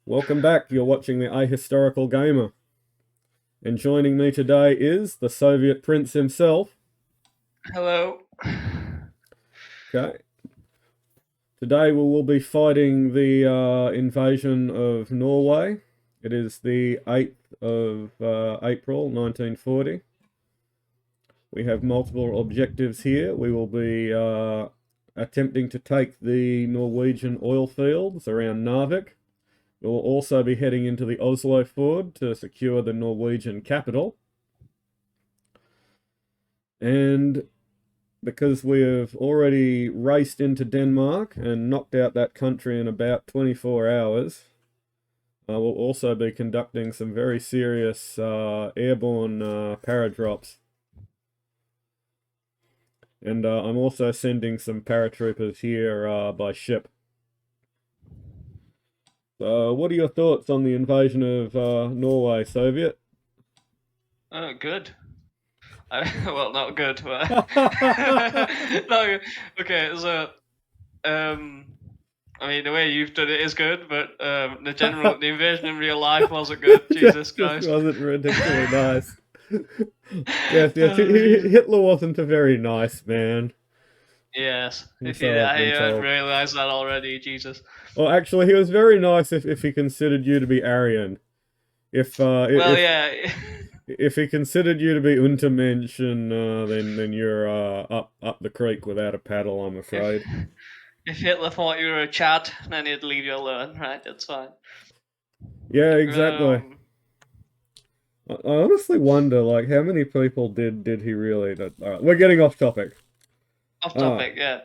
Welcome back. You're watching the Ahistorical Gamer. And joining me today is the Soviet Prince himself. Hello. Okay. Today we will be fighting the invasion of Norway. It is the 8th of April 1940. We have multiple objectives here. We will be attempting to take the Norwegian oil fields around Narvik. We'll also be heading into the Oslo Ford to secure the Norwegian capital. And because we have already raced into Denmark and knocked out that country in about 24 hours, we'll also be conducting some very serious airborne paradrops. And I'm also sending some paratroopers here by ship. So what are your thoughts on the invasion of Norway, Soviet? Good. Well, not good, but no. Okay, so I mean, the way you've done it is good, but the invasion in real life wasn't good. Jesus Just Christ. wasn't ridiculously nice. Yes, Oh, Jesus. Hitler wasn't a very nice man. Yes. If you, So I've I been hadn't told. realized that already. Jesus. Well, actually, he was very nice if he considered you to be Aryan. If Well, yeah. if he considered you to be Untermensch, then you're up the creek without a paddle, I'm if afraid. if Hitler thought you were a Chad, then he'd leave you alone, right? That's fine. Yeah, exactly. Um, I honestly wonder, like, how many people did he really? All right, we're getting off topic. Off Uh, topic. Yeah.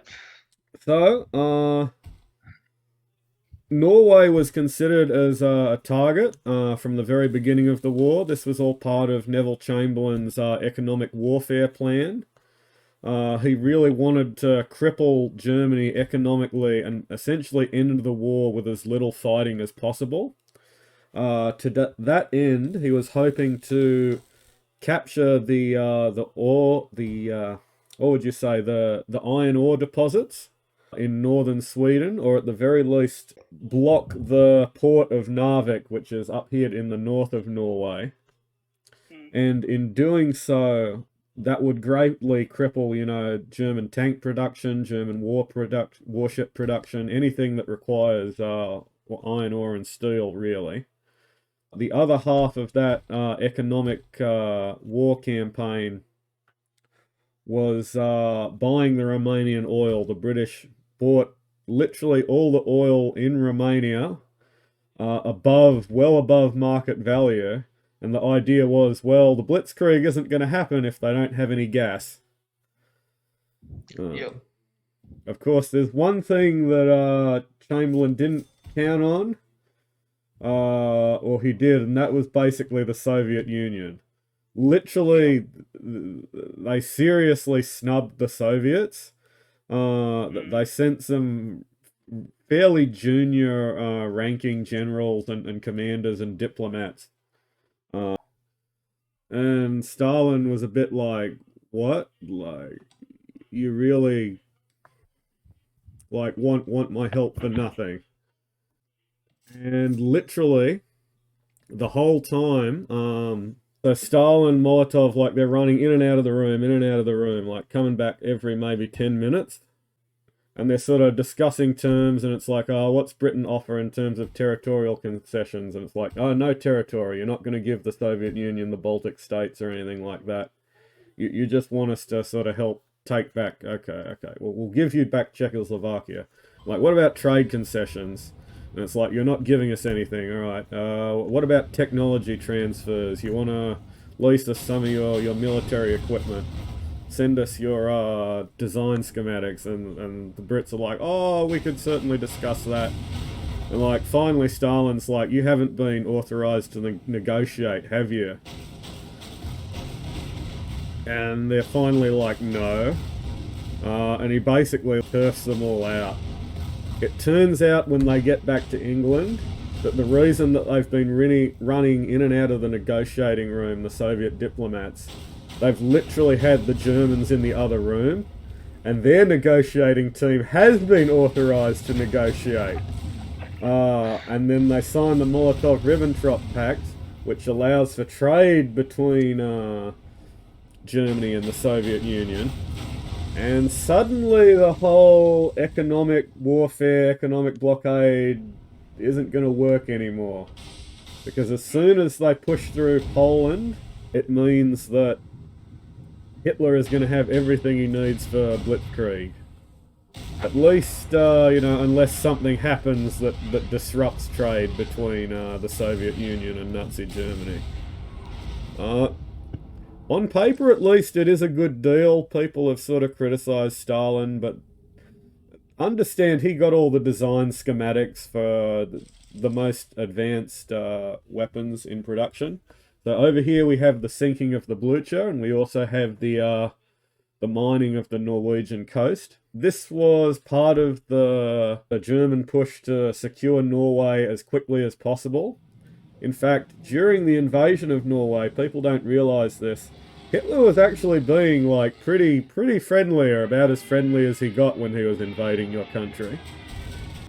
so Norway was considered as a target from the very beginning of the war. This was all part of Neville Chamberlain's economic warfare plan. He really wanted to cripple Germany economically and essentially end the war with as little fighting as possible. To that end, he was hoping to capture the ore, what would you say, the iron ore deposits in northern Sweden, or at the very least block the port of Narvik, which is up here in the north of Norway. And in doing so, that would greatly cripple, German tank production, German warship production, anything that requires iron ore and steel, really. The other half of that economic war campaign was buying the Romanian oil. The British bought literally all the oil in Romania well above market value. And the idea was, well, the Blitzkrieg isn't going to happen if they don't have any gas. Yep. Of course, there's one thing that Chamberlain didn't count on, or he did, and that was basically the Soviet Union. Literally, they seriously snubbed the Soviets. They sent some fairly junior ranking generals and commanders and diplomats. And Stalin was a bit like, what? Like, you really want my help for nothing? And literally, the whole time, so Stalin, Molotov, like they're running in and out of the room, in and out of the room, like coming back every maybe 10 minutes. And they're sort of discussing terms, and it's like, oh, what's Britain offer in terms of territorial concessions? And it's like, oh, no territory. You're not going to give the Soviet Union the Baltic states or anything like that. You just want us to sort of help take back. Okay. Well, we'll give you back Czechoslovakia. Like, what about trade concessions? And it's like, you're not giving us anything. All right. What about technology transfers? You want to lease us some of your military equipment? Send us your design schematics. And the Brits are like, oh, we could certainly discuss that. And like, finally Stalin's like, you haven't been authorized to negotiate, have you? And they're finally like, no. And he basically turfs them all out. It turns out when they get back to England that the reason that they've been running in and out of the negotiating room, the Soviet diplomats, they've literally had the Germans in the other room, and their negotiating team has been authorized to negotiate. And then they signed the Molotov-Ribbentrop Pact, which allows for trade between Germany and the Soviet Union. And suddenly the whole economic warfare, economic blockade isn't going to work anymore. Because as soon as they push through Poland, it means that Hitler is going to have everything he needs for Blitzkrieg. At least, unless something happens that disrupts trade between the Soviet Union and Nazi Germany. Uh, on paper, at least, it is a good deal. People have sort of criticized Stalin, but understand he got all the design schematics for the most advanced weapons in production. So over here we have the sinking of the Blucher, and we also have the mining of the Norwegian coast. This was part of the German push to secure Norway as quickly as possible. In fact, during the invasion of Norway, people don't realize this. Hitler was actually being like pretty friendly, or about as friendly as he got when he was invading your country.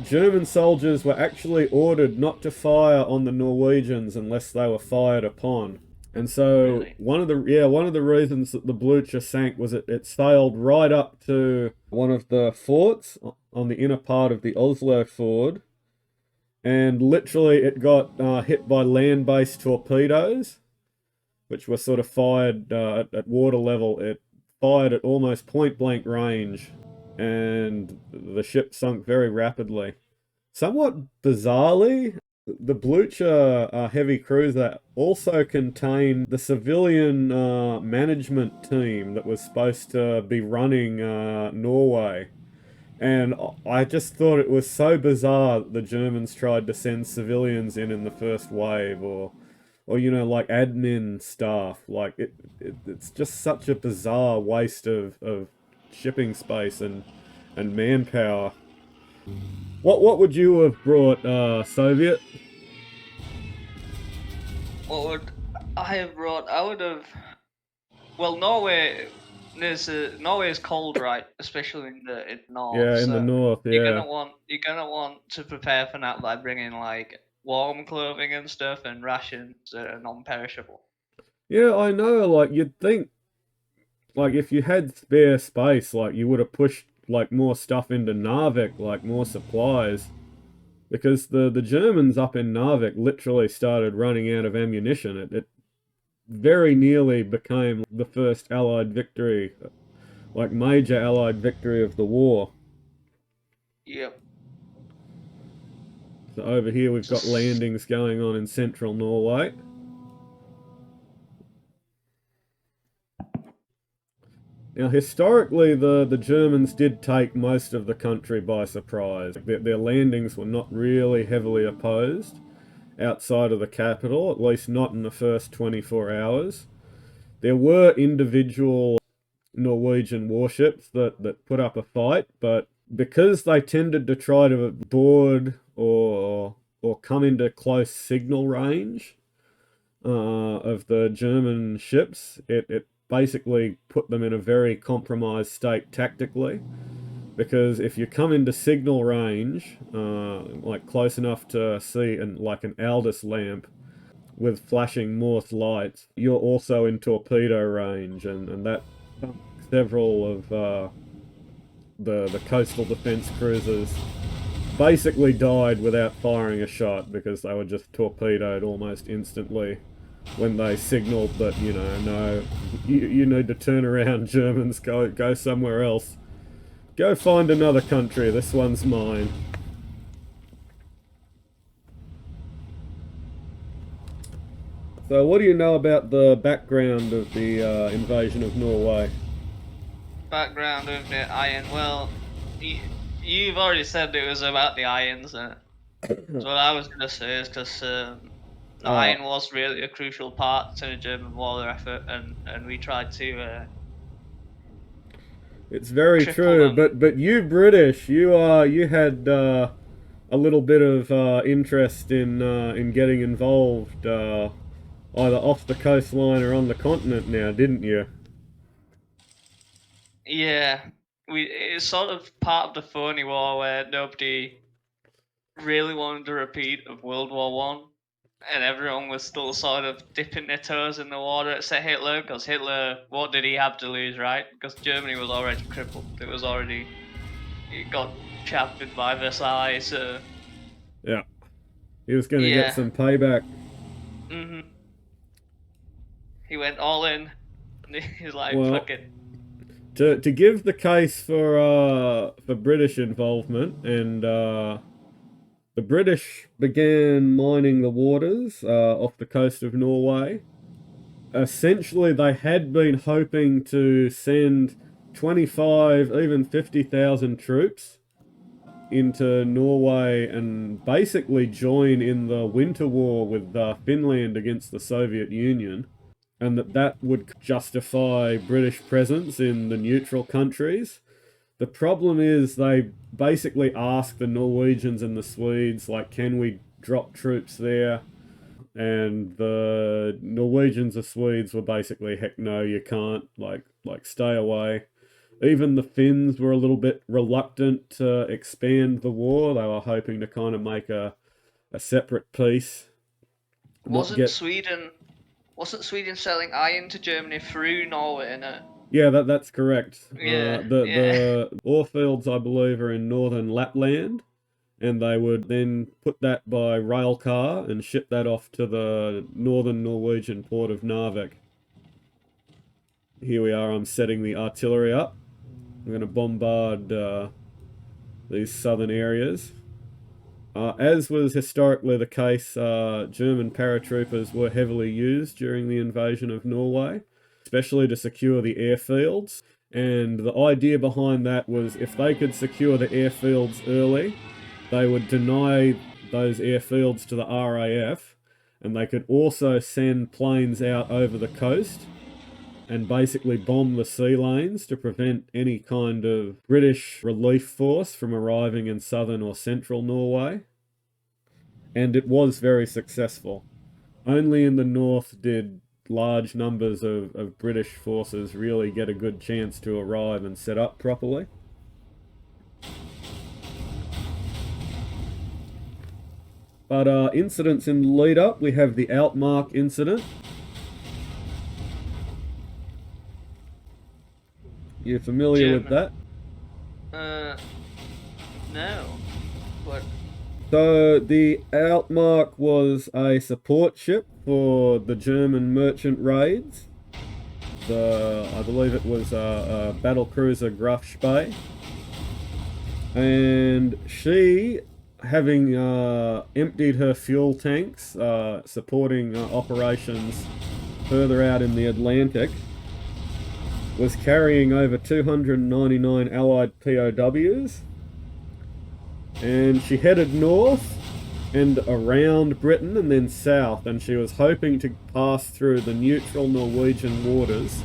German soldiers were actually ordered not to fire on the Norwegians unless they were fired upon. And so Really? one of the reasons that the Blucher sank was it sailed right up to one of the forts on the inner part of the Oslo Ford, and literally it got hit by land-based torpedoes, which were sort of fired at water level. It fired at almost point-blank range, and the ship sunk very rapidly. Somewhat bizarrely, the Blucher heavy cruiser also contained the civilian management team that was supposed to be running Norway. And I just thought it was so bizarre that the Germans tried to send civilians in the first wave, or like admin staff. Like it's just such a bizarre waste of shipping space and manpower. What would you have brought, Soviet? What would I have brought? I would have. Well, Norway. Norway is cold, right? Especially in the north. Yeah, in the So north. Yeah, you're gonna want to prepare for that by bringing like warm clothing and stuff and rations that are non-perishable. yeah. I know. Like you'd think, like if you had spare space, like you would have pushed like more stuff into Narvik, like more supplies, because the Germans up in Narvik literally started running out of ammunition. It very nearly became the first Allied victory, like major Allied victory of the war. Yep. So over here we've got Just landings going on in central Norway. Now, historically, the Germans did take most of the country by surprise. Their landings were not really heavily opposed outside of the capital, at least not in the first 24 hours. There were individual Norwegian warships that put up a fight, but because they tended to try to board or come into close signal range of the German ships, it basically put them in a very compromised state tactically. Because if you come into signal range, like close enough to see like an Aldous lamp with flashing Morse lights, you're also in torpedo range, and that several of the coastal defense cruisers basically died without firing a shot because they were just torpedoed almost instantly when they signaled that no, you need to turn around, Germans, go somewhere else, go find another country, this one's mine. So what do you know about the background of the invasion of Norway? background of the iron. Well, you, you've already said it was about the irons. So what I was gonna say is because the uh, iron was really a crucial part to the German war effort, and we tried to it's very trickle true, them. but you British, you had a little bit of interest in getting involved, either off the coastline or on the continent now, didn't you? Yeah, it's sort of part of the phony war where nobody really wanted a repeat of World War One, and everyone was still sort of dipping their toes in the water except Hitler, because Hitler, what did he have to lose, right? Because Germany was already crippled. It got shafted by Versailles, so Yeah, he was going to get yeah. some payback. He went all in. He's like, Well, fuck it. to give the case for British involvement, and the British began mining the waters off the coast of Norway. Essentially, they had been hoping to send 25, even 50,000 troops into Norway and basically join in the winter war with Finland against the Soviet Union, and that would justify British presence in the neutral countries. The problem is they basically asked the Norwegians and the Swedes, like, can we drop troops there? And the Norwegians and Swedes were basically, heck no, you can't, like stay away. Even the Finns were a little bit reluctant to expand the war. They were hoping to kind of make a separate peace, not Wasn't get. Sweden wasn't Sweden selling iron to Germany through Norway, no? Yeah, that's correct. Yeah, yeah. The ore fields, I believe, are in northern Lapland, and they would then put that by rail car and ship that off to the northern Norwegian port of Narvik. Here we are. I'm setting the artillery up. I'm going to bombard these southern areas. As was historically the case, German paratroopers were heavily used during the invasion of Norway, especially to secure the airfields. And the idea behind that was if they could secure the airfields early, they would deny those airfields to the RAF, and they could also send planes out over the coast and basically bomb the sea lanes to prevent any kind of British relief force from arriving in southern or central Norway. And it was very successful. Only in the north did large numbers of British forces really get a good chance to arrive and set up properly. But incidents in the lead up, we have the Altmark incident. You're familiar with German. that? No. What? So the Altmark was a support ship for the German merchant raids. I believe it was a battle cruiser Graf Spee, and she, having emptied her fuel tanks, supporting operations further out in the Atlantic, was carrying over 299 Allied POWs, and she headed north and around Britain and then south, and she was hoping to pass through the neutral Norwegian waters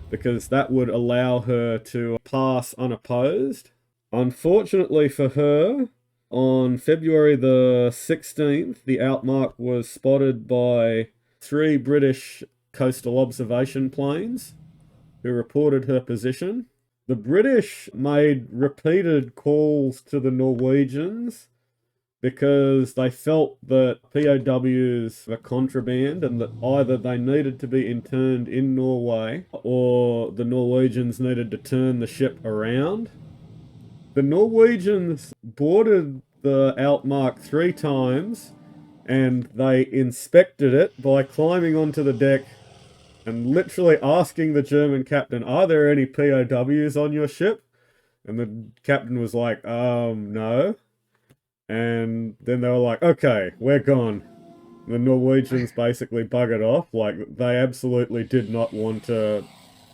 because that would allow her to pass unopposed. Unfortunately for her, on February the 16th, the Altmark was spotted by 3 British coastal observation planes who reported her position. The British made repeated calls to the Norwegians because they felt that POWs were contraband and that either they needed to be interned in Norway or the Norwegians needed to turn the ship around. The Norwegians boarded the Altmark 3 times, and they inspected it by climbing onto the deck and literally asking the German captain, are there any POWs on your ship? And the captain was like, no. And then they were like, okay, we're gone. The Norwegians basically buggered off. Like, they absolutely did not want to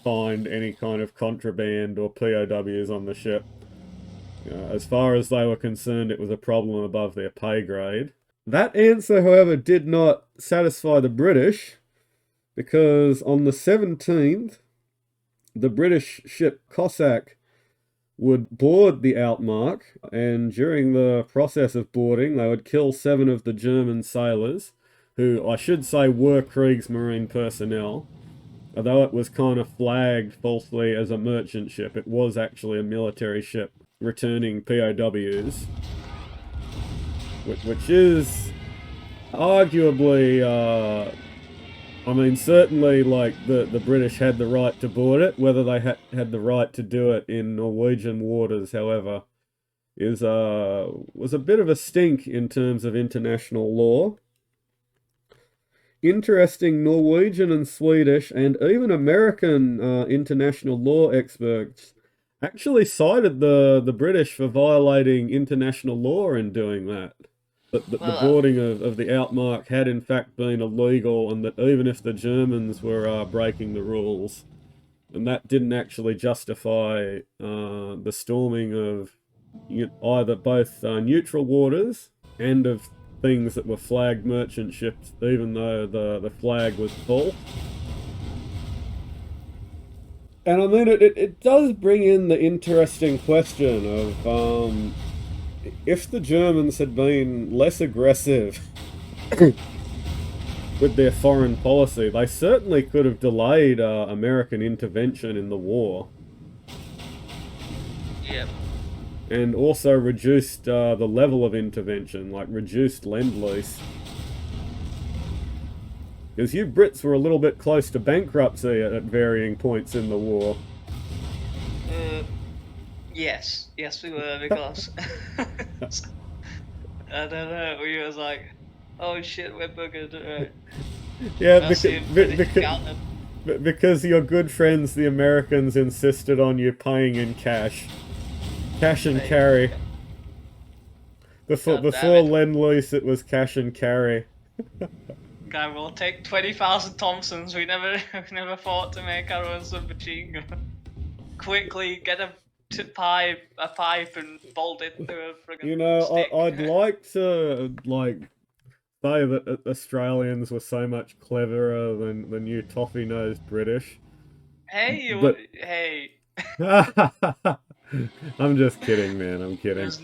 find any kind of contraband or POWs on the ship. As far as they were concerned, it was a problem above their pay grade. That answer, however, did not satisfy the British, because on the 17th, the British ship Cossack would board the Altmark, and during the process of boarding, they would kill 7 of the German sailors, who I should say were Kriegsmarine personnel. Although it was kind of flagged falsely as a merchant ship, it was actually a military ship returning POWs. which is arguably, I mean, certainly, like, the British had the right to board it. Whether they had the right to do it in Norwegian waters, however, was a bit of a stink in terms of international law. Interesting Norwegian and Swedish and even American international law experts actually cited the British for violating international law in doing that. The Well, boarding of the Outmark had in fact been illegal, and that even if the Germans were breaking the rules, and that didn't actually justify the storming of either both neutral waters and of things that were flagged merchant ships, even though the flag was false. And I mean, it does bring in the interesting question of if the Germans had been less aggressive with their foreign policy, they certainly could have delayed American intervention in the war. yep. And also reduced the level of intervention, like reduced Lend-Lease. Because you Brits were a little bit close to bankruptcy at varying points in the war. Yes, we were, because I don't know. We was like, oh shit, we're buggered. Yeah, because your good friends, the Americans, insisted on you paying in cash. Cash and carry. Before Lend-Lease, it was cash and carry. Guy, we'll take 20,000 Thompsons. We never thought to make our own submachine gun. Quickly get a pipe and bolt it to a friggin' stick. I'd like to say that Australians were so much cleverer than you toffee-nosed British. Hey. I'm just kidding, man. I'm kidding. There's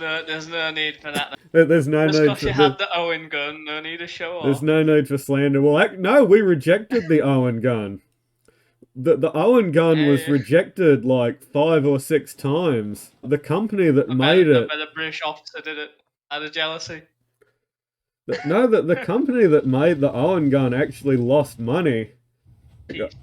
no need for that. There's no Just need because you had the Owen gun, no need to show off. There's no need for slander. Well, no, we rejected the Owen gun. The Owen gun was rejected like 5 or 6 times. The company that made it... The British officer did it out of jealousy. No, the company that made the Owen gun actually lost money.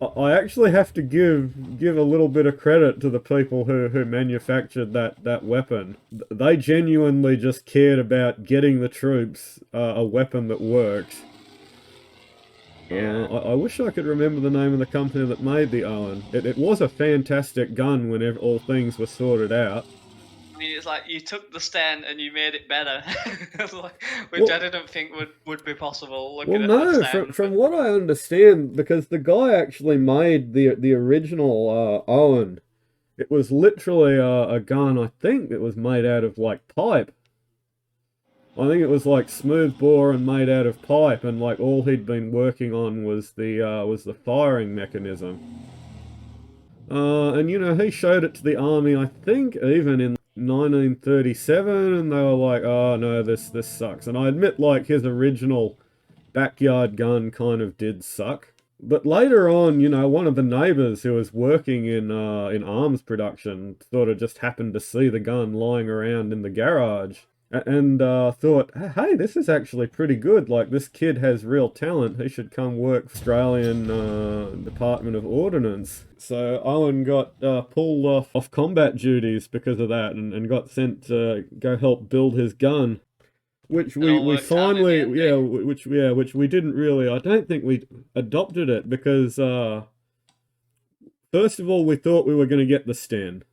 I actually have to give a little bit of credit to the people who manufactured that weapon. They genuinely just cared about getting the troops a weapon that worked. I wish I could remember the name of the company that made the Owen. It was a fantastic gun whenever all things were sorted out. I mean, it's like you took the stand and you made it better, which I didn't think would be possible. From what I understand, because the guy actually made the original Owen, it was literally a gun. I think it was made out of like pipe. I think it was like smooth bore and made out of pipe, and like all he'd been working on was the firing mechanism. And he showed it to the army, I think even in 1937, and they were like, oh no, this sucks. And I admit, like, his original backyard gun kind of did suck. But later on, one of the neighbors who was working in arms production sort of just happened to see the gun lying around in the garage and thought, hey, this is actually pretty good. Like, this kid has real talent. He should come work for Australian Department of Ordnance. So Owen got pulled off combat duties because of that, and got sent to go help build his gun. Which we finally, which we didn't really, I don't think we adopted it because, first of all, we thought we were going to get the Sten.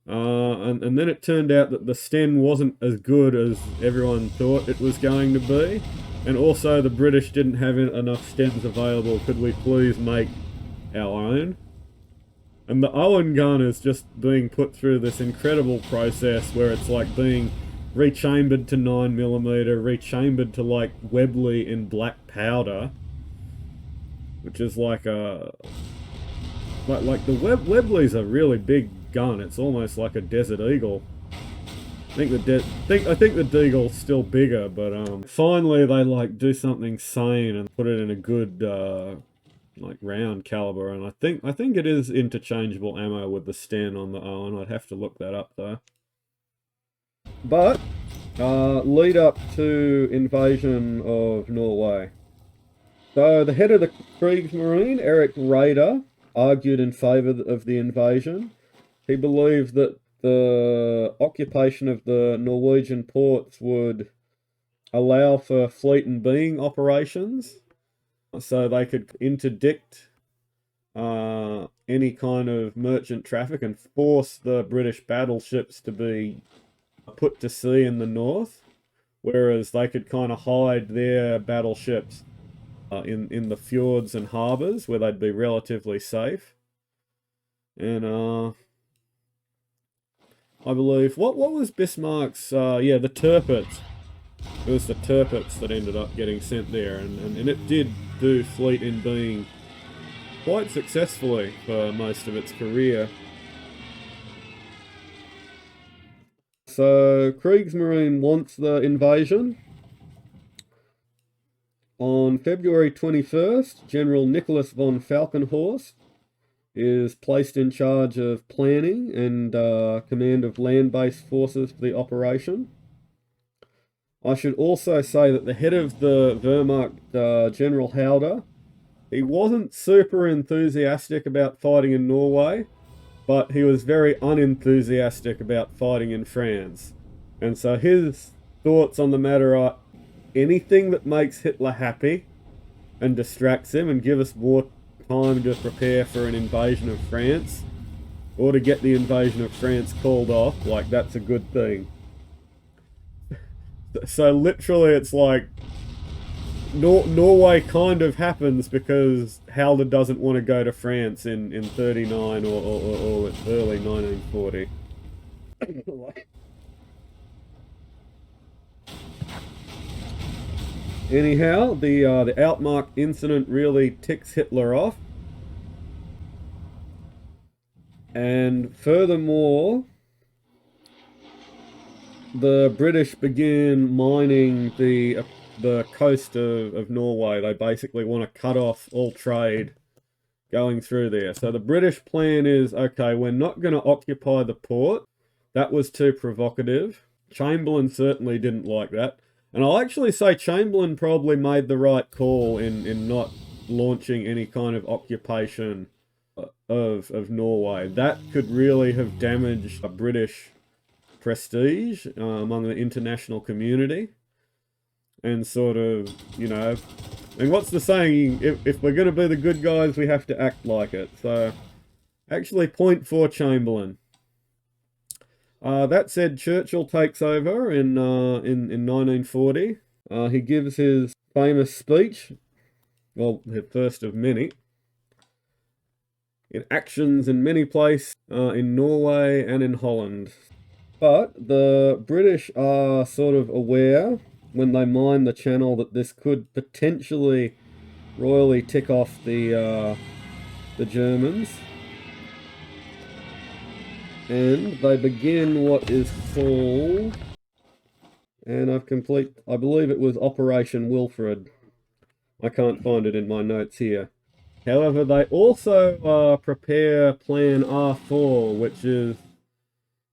And then it turned out that the Sten wasn't as good as everyone thought it was going to be. And also the British didn't have enough Stens available. Could we please make our own? And the Owen gun is just being put through this incredible process where it's like being rechambered to 9mm, rechambered to like Webley in black powder, which is like a the Webley's a really big gun. It's almost like a Desert Eagle. I think the Deagle's still bigger, but finally they like do something sane and put it in a good like round caliber, and I think it is interchangeable ammo with the Sten on the Owen. I'd have to look that up though. But lead up to invasion of Norway. So the head of the Kriegsmarine, Eric Raeder, argued in favour of the invasion. He believed that the occupation of the Norwegian ports would allow for fleet and being operations, so they could interdict any kind of merchant traffic and force the British battleships to be put to sea in the north, whereas they could kind of hide their battleships in the fjords and harbours where they'd be relatively safe. And I believe what was Bismarck's the Tirpitz. It was the Tirpitz that ended up getting sent there, and it did do fleet in being quite successfully for most of its career. So Kriegsmarine wants the invasion. On February 21st, General Nicholas von Falkenhorst is placed in charge of planning and command of land-based forces for the operation. I should also say that the head of the Wehrmacht, General Hauder, he wasn't super enthusiastic about fighting in Norway, but he was very unenthusiastic about fighting in France. And so his thoughts on the matter are anything that makes Hitler happy and distracts him and give us more time to prepare for an invasion of France, or to get the invasion of France called off, like that's a good thing. So literally it's like Norway kind of happens because Halder doesn't want to go to France in 39 or early 1940. Anyhow, the Altmark incident really ticks Hitler off. And furthermore, the British begin mining the coast of Norway. They basically want to cut off all trade going through there. So the British plan is, okay, we're not going to occupy the port. That was too provocative. Chamberlain certainly didn't like that. And I'll actually say Chamberlain probably made the right call in not launching any kind of occupation of Norway. That could really have damaged a British prestige among the international community. And sort of, and what's the saying? If we're going to be the good guys, we have to act like it. So, actually, point for Chamberlain. That said, Churchill takes over in 1940. He gives his famous speech, well, the first of many, in actions in many places in Norway and in Holland. But the British are sort of aware when they mine the channel that this could potentially royally tick off the Germans. And they begin what is called, and I believe it was Operation Wilfred. I can't find it in my notes here. However, they also prepare Plan R4, which is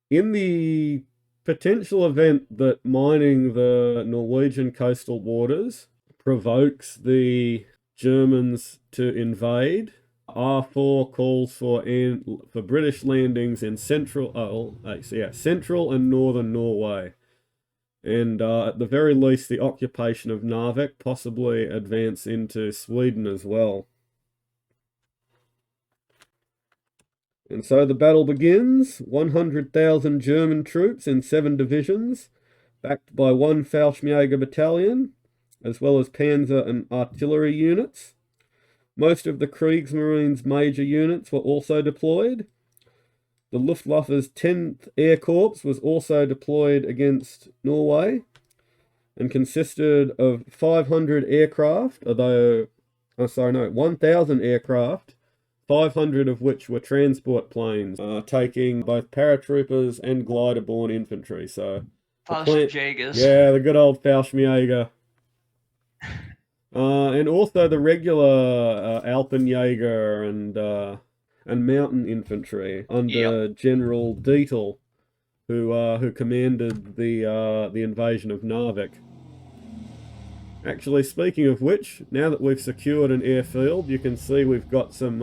in the potential event that mining the Norwegian coastal waters provokes the Germans to invade. R4 calls for British landings in central and northern Norway, and at the very least the occupation of Narvik, possibly advance into Sweden as well. And so the battle begins. 100,000 German troops in 7 divisions, backed by 1 Fallschirmjäger battalion, as well as panzer and artillery units. Most of the Kriegsmarine's major units were also deployed. The Luftwaffe's 10th Air Corps was also deployed against Norway and consisted of 500 aircraft, 1,000 aircraft, 500 of which were transport planes, taking both paratroopers and glider-borne infantry. So, Fallschirmjägers. Yeah, the good old Fallschirmjäger. And also the regular Alpenjäger and mountain infantry under General Dietl. who commanded the invasion of Narvik. Actually, speaking of which, now that we've secured an airfield, you can see we've got some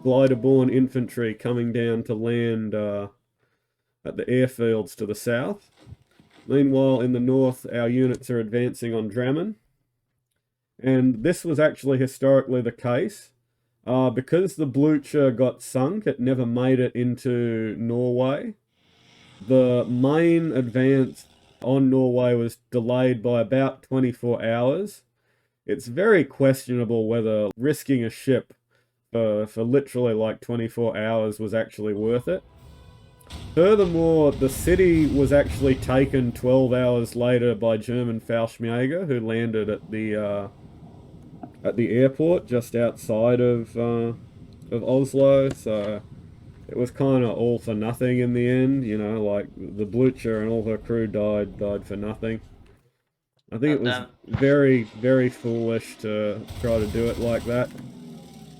glider-borne infantry coming down to land at the airfields to the south. Meanwhile, in the north, our units are advancing on Drammen. And this was actually historically the case. Because the Blucher got sunk, it never made it into Norway. The main advance on Norway was delayed by about 24 hours. It's very questionable whether risking a ship for literally like 24 hours was actually worth it. Furthermore, the city was actually taken 12 hours later by German Fallschirmjäger, who landed at the airport just outside of Oslo. So it was kind of all for nothing in the end. You know, like the Blucher and all her crew died for nothing. I think it was Damn. very, very foolish to try to do it like that.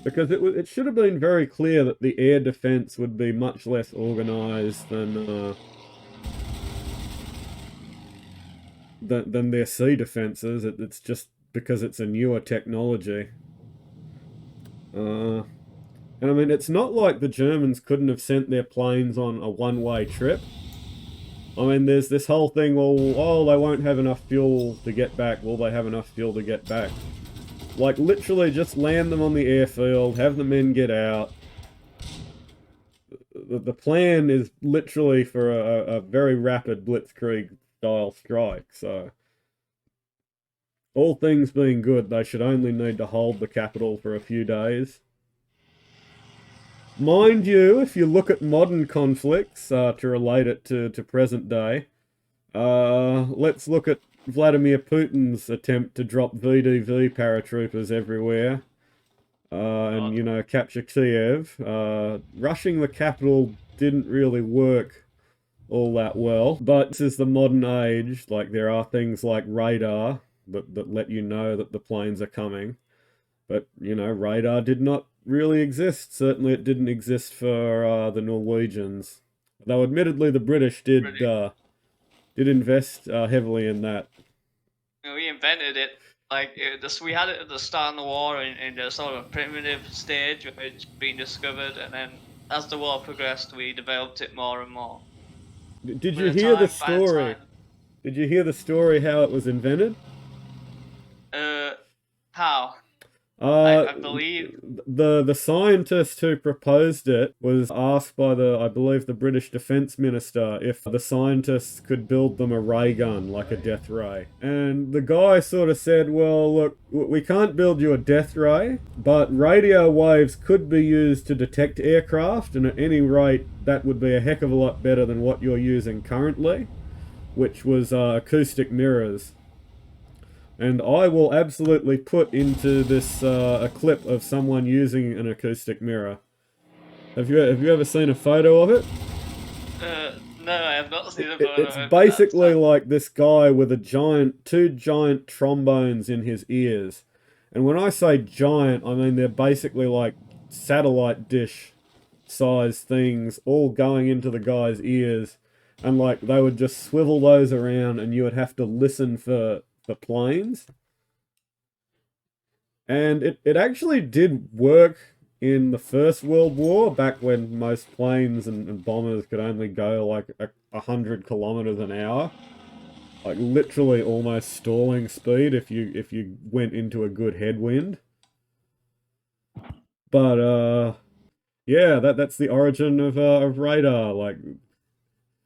Because it should have been very clear that the air defense would be much less organized than their sea defenses. It's just because it's a newer technology. And I mean, it's not like the Germans couldn't have sent their planes on a one-way trip. I mean, there's this whole thing, well, oh, they won't have enough fuel to get back. Will they have enough fuel to get back? Like, literally just land them on the airfield, have the men get out. The plan is literally for a very rapid blitzkrieg-style strike, so... All things being good, they should only need to hold the capital for a few days. Mind you, if you look at modern conflicts, to relate it to present day, let's look at Vladimir Putin's attempt to drop VDV paratroopers everywhere, and, you know, capture Kiev. Rushing the capital didn't really work all that well, but this is the modern age. Like, there are things like radar that let you know that the planes are coming. But, you know, radar did not really exist. Certainly it didn't exist for the Norwegians. Though admittedly the British did invest heavily in that. We invented it. Like we had it at the start of the war in a sort of primitive stage where it's been discovered, and then as the war progressed, we developed it more and more. Did you hear the story? Did you hear the story how it was invented? How? I believe the scientist who proposed it was asked by I believe the British Defence Minister if the scientists could build them a ray gun, like a death ray. And the guy sort of said, well, look, we can't build you a death ray, but radio waves could be used to detect aircraft, and at any rate, that would be a heck of a lot better than what you're using currently, which was acoustic mirrors. And I will absolutely put into this a clip of someone using an acoustic mirror. Have you ever seen a photo of it? No, I have not seen a photo. It's basically like this guy with two giant trombones in his ears. And when I say giant, I mean they're basically like satellite dish size things all going into the guy's ears. And like they would just swivel those around and you would have to listen for the planes. And it actually did work in the First World War, back when most planes and bombers could only go like 100 kilometers an hour. Like literally almost stalling speed if you went into a good headwind. But yeah, that's the origin of radar. Like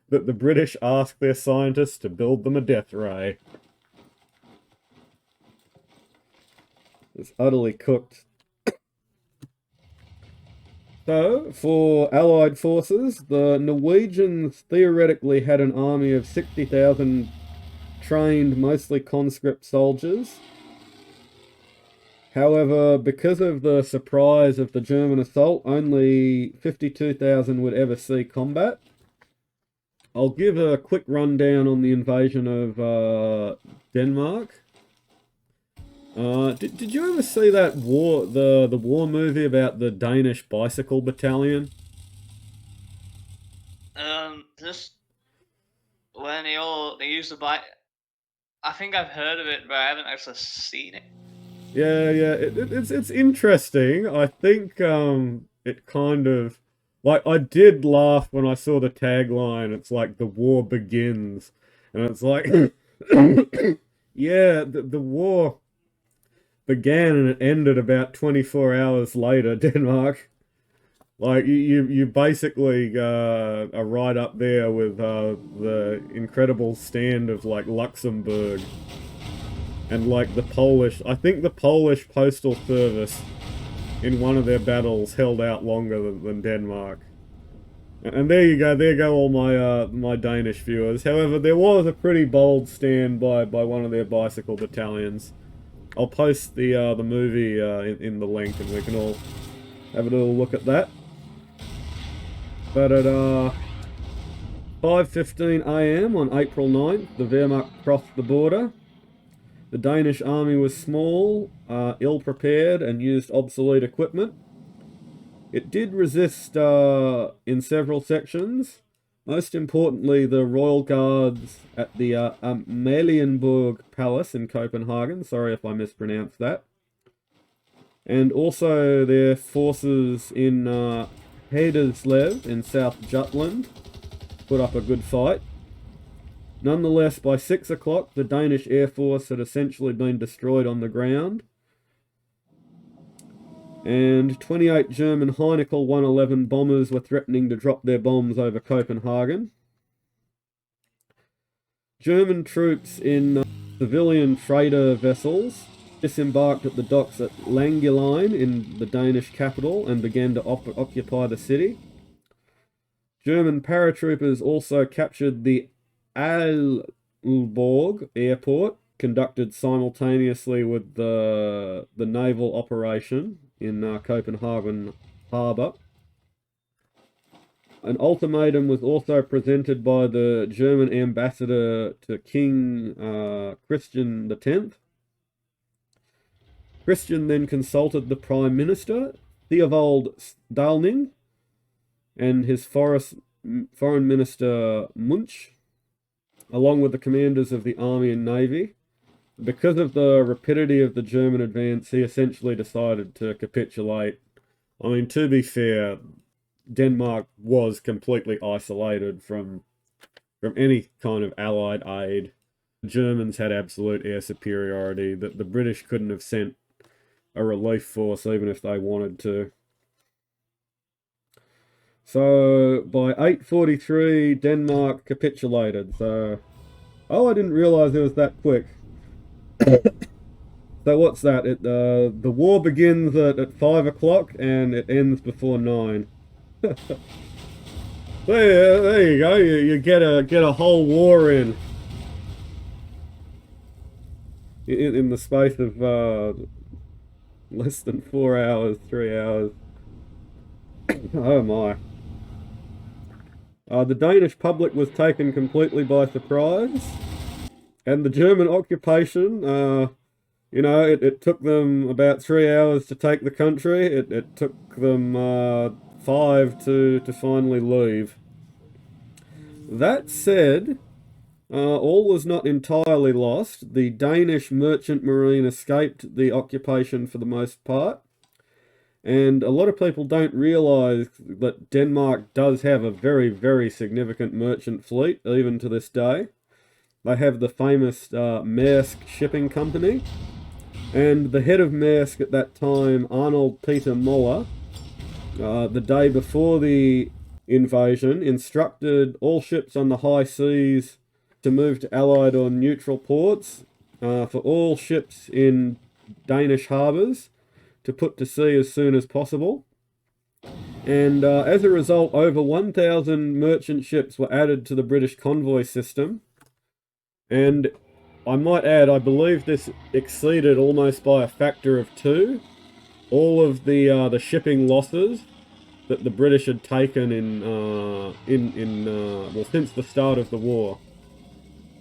the British asked their scientists to build them a death ray. It's utterly cooked. So, for Allied forces, the Norwegians theoretically had an army of 60,000 trained, mostly conscript soldiers. However, because of the surprise of the German assault, only 52,000 would ever see combat. I'll give a quick rundown on the invasion of Denmark. Did you ever see that the war movie about the Danish bicycle battalion? Just when they use the bike. I think I've heard of it, but I haven't actually seen it. Yeah, it's interesting. I think it kind of like I did laugh when I saw the tagline. It's like the war begins, and it's like yeah, the war began and it ended about 24 hours later, Denmark. Like you basically are right up there with the incredible stand of like Luxembourg and like the Polish. I think the Polish postal service in one of their battles held out longer than Denmark. And there you go. There go all my Danish viewers. However, there was a pretty bold stand by one of their bicycle battalions. I'll post the movie in the link, and we can all have a little look at that. But at 5:15 a.m. on April 9th, the Wehrmacht crossed the border. The Danish army was small, ill-prepared, and used obsolete equipment. It did resist in several sections. Most importantly, the Royal Guards at the Amalienborg Palace in Copenhagen. Sorry if I mispronounced that. And also their forces in Haderslev in South Jutland put up a good fight. Nonetheless, by 6 o'clock, the Danish Air Force had essentially been destroyed on the ground. And 28 German Heinkel 111 bombers were threatening to drop their bombs over Copenhagen. German troops in civilian freighter vessels disembarked at the docks at Langeline in the Danish capital and began to occupy the city. German paratroopers also captured the Aalborg airport, conducted simultaneously with the naval operation in Copenhagen harbour. An ultimatum was also presented by the German ambassador to King Christian X. Christian then consulted the Prime Minister, Theobald Stalning, and his Foreign Minister Munch, along with the commanders of the army and navy. Because of the rapidity of the German advance, he essentially decided to capitulate. I mean, to be fair, Denmark was completely isolated from any kind of Allied aid. The Germans had absolute air superiority. That the British couldn't have sent a relief force even if they wanted to. So by 8:43, Denmark capitulated. So, oh, I didn't realize it was that quick. So what's that? The war begins at 5 o'clock and it ends before 9. There you go. You get a whole war in the space of less than 4 hours, 3 hours. Oh my. The Danish public was taken completely by surprise, and the German occupation, it took them about 3 hours to take the country. It took them 5 to finally leave. That said, all was not entirely lost. The Danish merchant marine escaped the occupation for the most part. And a lot of people don't realise that Denmark does have a very, very significant merchant fleet, even to this day. They have the famous Maersk shipping company. And the head of Maersk at that time, Arnold Peter Moller, the day before the invasion, instructed all ships on the high seas to move to Allied or neutral ports, for all ships in Danish harbours to put to sea as soon as possible. And as a result, over 1,000 merchant ships were added to the British convoy system. And I might add, I believe this exceeded almost by a factor of 2 all of the shipping losses that the British had taken since the start of the war,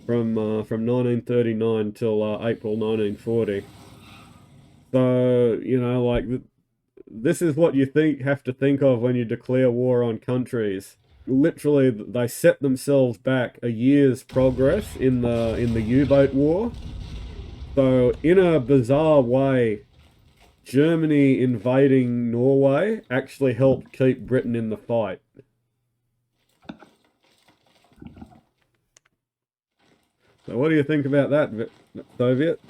from 1939 till April 1940. So, like, this is what you have to think of when you declare war on countries. literally they set themselves back a year's progress in the U-boat war. So in a bizarre way, Germany invading Norway actually helped keep Britain in the fight. So what do you think about that, Soviet?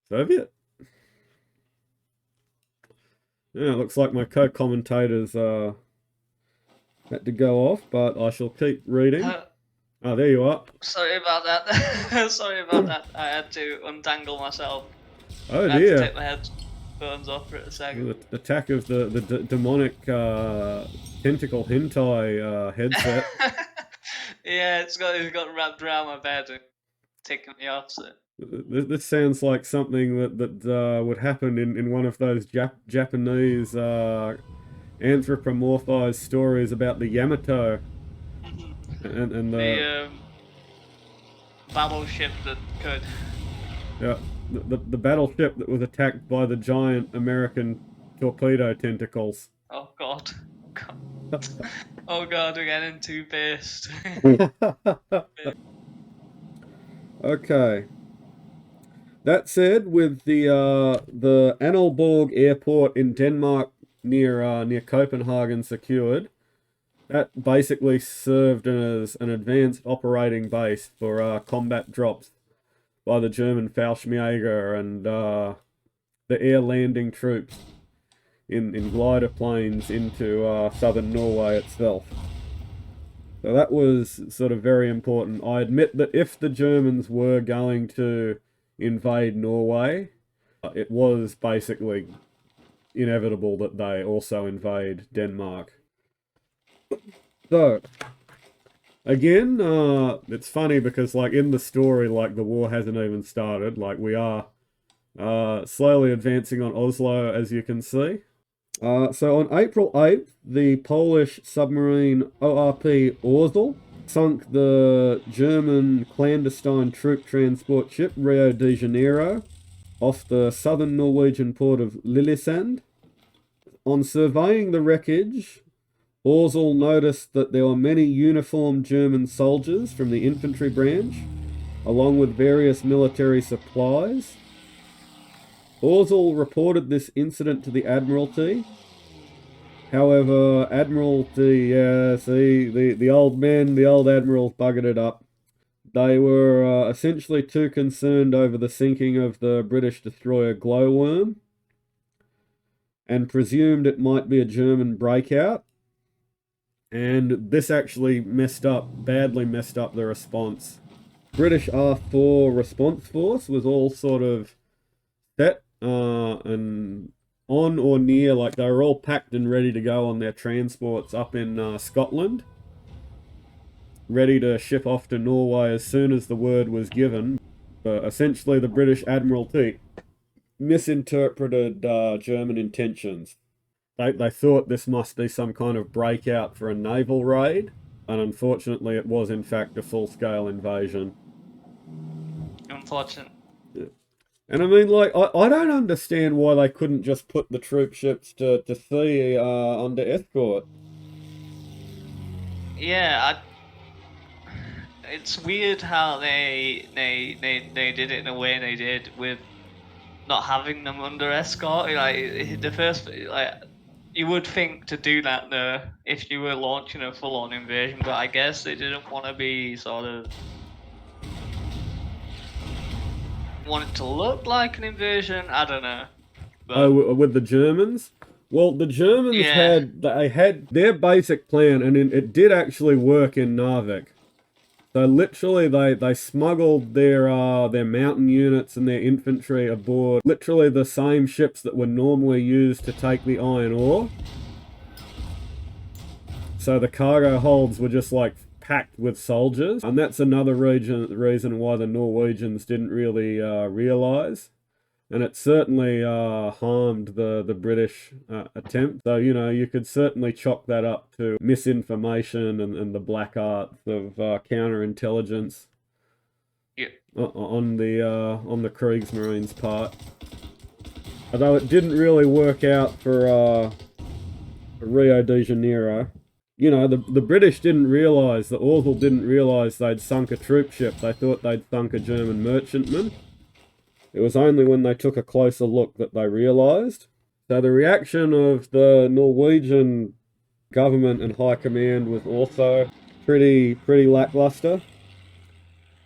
Soviet? Yeah, it looks like my co-commentators had to go off, but I shall keep reading. Oh, there you are. Sorry about that. Sorry about that. I had to untangle myself. Oh I had to dear. take my headphones off for a second. The attack of the demonic tentacle hentai headset. Yeah, it's got wrapped around my bed and taken me off. So. This sounds like something that would happen in one of those Japanese anthropomorphized stories about the Yamato and the battleship that could. Yeah, the battleship that was attacked by the giant American torpedo tentacles. Oh god. Oh god, we're getting too based. Okay. That said, with the Annelborg Airport in Denmark near Copenhagen secured, that basically served as an advanced operating base for combat drops by the German Fallschirmjäger and the air landing troops in glider planes into southern Norway itself. So that was sort of very important. I admit that if the Germans were going to invade Norway, it was basically inevitable that they also invade Denmark. So, again, it's funny because, like, in the story, like, the war hasn't even started. Like, we are slowly advancing on Oslo, as you can see. So on April 8th, the Polish submarine ORP Orzel sunk the German clandestine troop transport ship Rio de Janeiro off the southern Norwegian port of Lillesand. On surveying the wreckage, Orzel noticed that there were many uniformed German soldiers from the infantry branch, along with various military supplies. Orzel reported this incident to the Admiralty. However, Admiralty, the old men, the old admirals buggered it up. They were essentially too concerned over the sinking of the British destroyer Glowworm and presumed it might be a German breakout. And this actually badly messed up the response. British R4 response force was all sort of set and on or near, like they were all packed and ready to go on their transports up in Scotland, ready to ship off to Norway as soon as the word was given. But essentially the British Admiralty misinterpreted German intentions. They thought this must be some kind of breakout for a naval raid, and unfortunately it was in fact a full-scale invasion. Unfortunate. Yeah. And I mean, like, I don't understand why they couldn't just put the troop ships to sea under escort. Yeah, it's weird how they did it in a way they did with not having them under escort. Like the first, like you would think to do that though if you were launching a full-on invasion, but I guess they didn't want to be sort of want it to look like an invasion. I don't know. But, with the Germans? Well, the Germans had their basic plan, and it did actually work in Narvik. So literally, they smuggled their mountain units and their infantry aboard literally the same ships that were normally used to take the iron ore. So the cargo holds were just like packed with soldiers, and that's another reason why the Norwegians didn't really realize. And it certainly harmed the British attempt. So, you know, you could certainly chalk that up to misinformation and the black arts of counterintelligence. Yeah. On the Kriegsmarine's part. Although it didn't really work out for Rio de Janeiro. You know, the British didn't realise, the Orville didn't realise they'd sunk a troop ship. They thought they'd sunk a German merchantman. It was only when they took a closer look that they realised. So the reaction of the Norwegian government and high command was also pretty lackluster.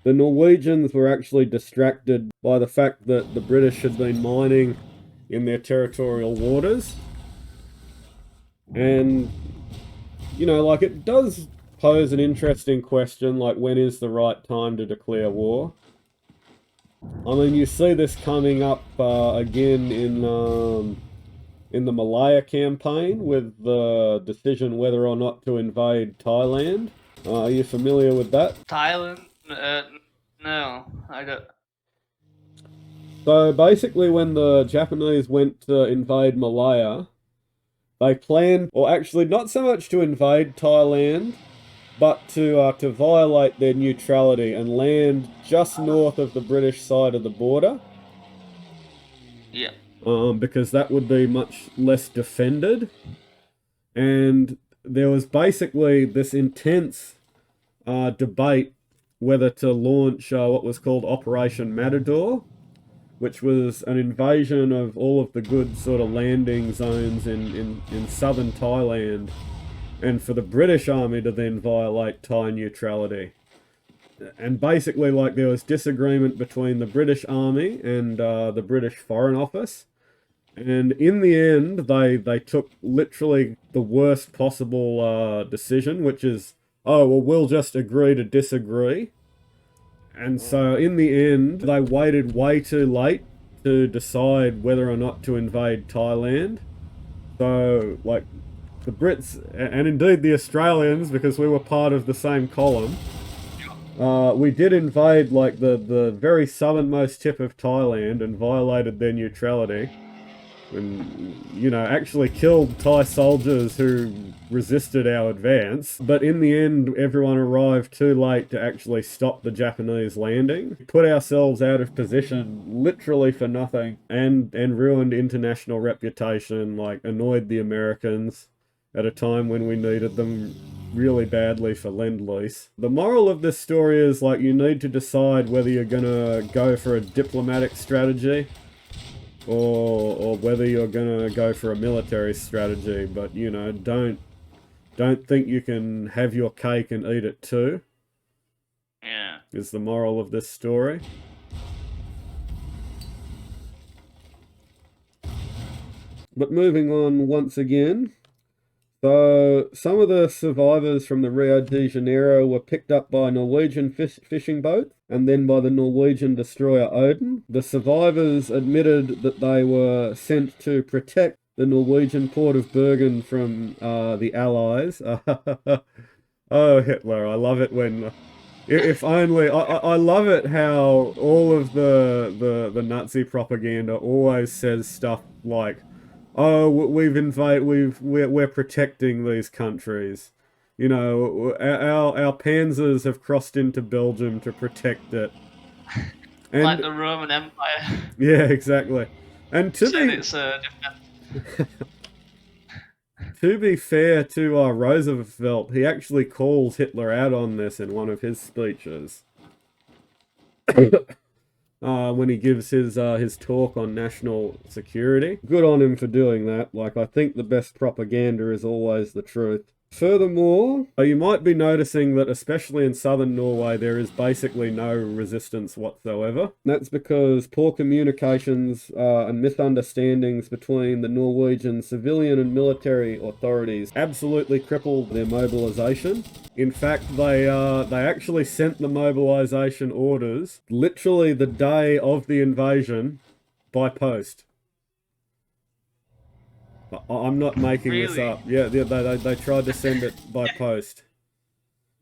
The Norwegians were actually distracted by the fact that the British had been mining in their territorial waters. And, you know, like, it does pose an interesting question, like, when is the right time to declare war? I mean, you see this coming up again in the Malaya campaign with the decision whether or not to invade Thailand. Are you familiar with that? Thailand? No, I don't. So basically, when the Japanese went to invade Malaya, they planned, or actually not so much to invade Thailand, but to violate their neutrality and land just north of the British side of the border. Yeah. Because that would be much less defended. And there was basically this intense debate whether to launch what was called Operation Matador, which was an invasion of all of the good sort of landing zones in southern Thailand, and for the British Army to then violate Thai neutrality. And basically, like, there was disagreement between the British Army and the British Foreign Office. And in the end, they took literally the worst possible decision, which is, oh, well, we'll just agree to disagree. And so in the end, they waited way too late to decide whether or not to invade Thailand. So, like, the Brits, and indeed the Australians, because we were part of the same column, we did invade, like, the very southernmost tip of Thailand and violated their neutrality. And, you know, actually killed Thai soldiers who resisted our advance. But in the end, everyone arrived too late to actually stop the Japanese landing. Put ourselves out of position literally for nothing, and ruined international reputation, like annoyed the Americans at a time when we needed them really badly for Lend-Lease. The moral of this story is, like, you need to decide whether you're gonna go for a diplomatic strategy or whether you're gonna go for a military strategy. But, you know, don't think you can have your cake and eat it too. Yeah. Is the moral of this story. But moving on once again. So, some of the survivors from the Rio de Janeiro were picked up by Norwegian fishing boats and then by the Norwegian destroyer Odin. The survivors admitted that they were sent to protect the Norwegian port of Bergen from the Allies. Oh, Hitler, I love it when... If only... I love it how all of the Nazi propaganda always says stuff like, oh, we're protecting these countries. You know, our panzers have crossed into Belgium to protect it. And, like the Roman Empire. Yeah, exactly. And to Said be it's a defense. to be fair to Roosevelt, he actually calls Hitler out on this in one of his speeches. When he gives his talk on national security. Good on him for doing that. Like, I think the best propaganda is always the truth. Furthermore, you might be noticing that especially in southern Norway, there is basically no resistance whatsoever. That's because poor communications and misunderstandings between the Norwegian civilian and military authorities absolutely crippled their mobilization. In fact, they actually sent the mobilization orders literally the day of the invasion by post. I'm not making this up. Yeah, they tried to send it by post.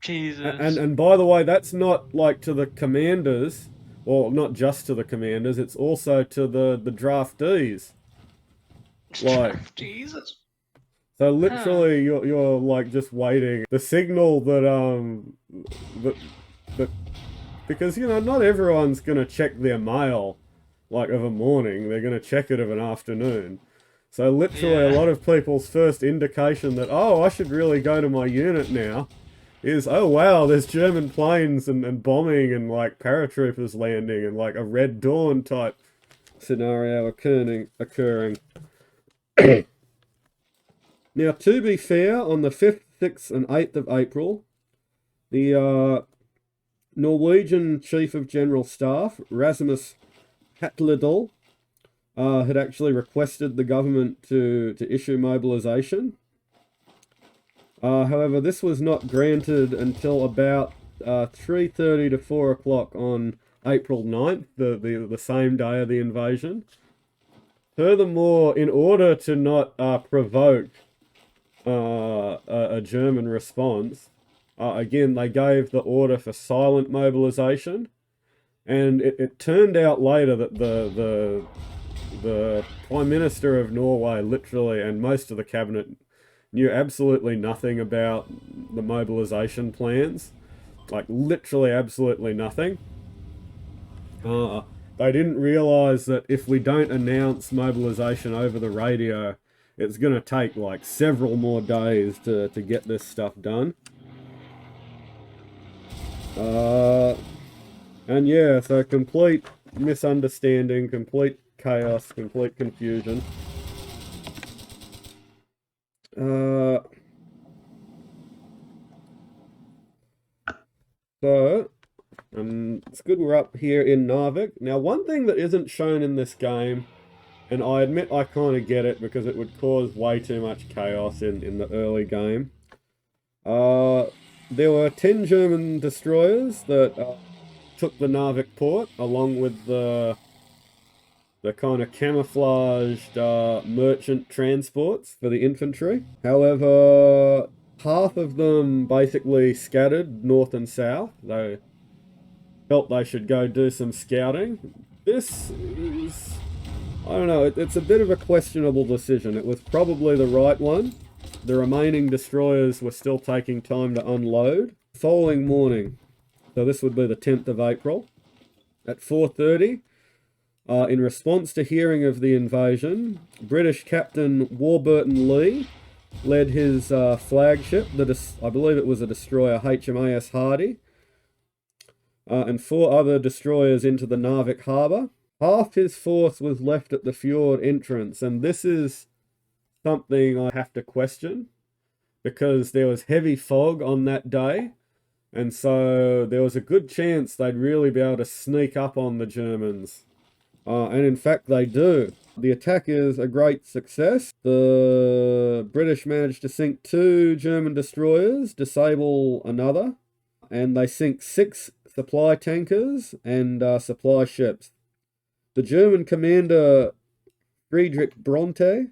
Jesus. And by the way, that's not like to the commanders, or not just to the commanders. It's also to the draftees. Like, Jesus. so literally, you're like just waiting the signal that because, you know, not everyone's gonna check their mail like of a morning. They're gonna check it of an afternoon. So literally a lot of people's first indication that, oh, I should really go to my unit now is, oh wow, there's German planes and bombing and like paratroopers landing and like a Red Dawn type scenario occurring. Now, to be fair, on the 5th, 6th, and 8th of April, the Norwegian Chief of General Staff, Rasmus Hatledal, had actually requested the government to issue mobilisation. However, this was not granted until about 3:30 to 4 o'clock on April 9th, the same day of the invasion. Furthermore, in order to not provoke a German response, again, they gave the order for silent mobilisation, and it turned out later that the Prime Minister of Norway, literally, and most of the cabinet knew absolutely nothing about the mobilisation plans. Like, literally absolutely nothing. They didn't realise that if we don't announce mobilisation over the radio, it's going to take like several more days to get this stuff done. And yeah, so complete misunderstanding, complete chaos, complete confusion. So, it's good we're up here in Narvik. Now, one thing that isn't shown in this game, and I admit I kind of get it because it would cause way too much chaos in the early game. There were 10 German destroyers that took the Narvik port, along with the kind of camouflaged merchant transports for the infantry. However, half of them basically scattered north and south. They felt they should go do some scouting. This is, I don't know, it's a bit of a questionable decision. It was probably the right one. The remaining destroyers were still taking time to unload. The following morning, so this would be the 10th of April, at 4:30, in response to hearing of the invasion, British Captain Warburton Lee led his flagship, I believe it was a destroyer, HMAS Hardy, and 4 other destroyers into the Narvik harbour. Half his force was left at the fjord entrance, and this is something I have to question, because there was heavy fog on that day, and so there was a good chance they'd really be able to sneak up on the Germans. And in fact they do. The attack is a great success. The British managed to sink 2 German destroyers, disable another, and they sink 6 supply tankers and supply ships. The German commander Friedrich Bonte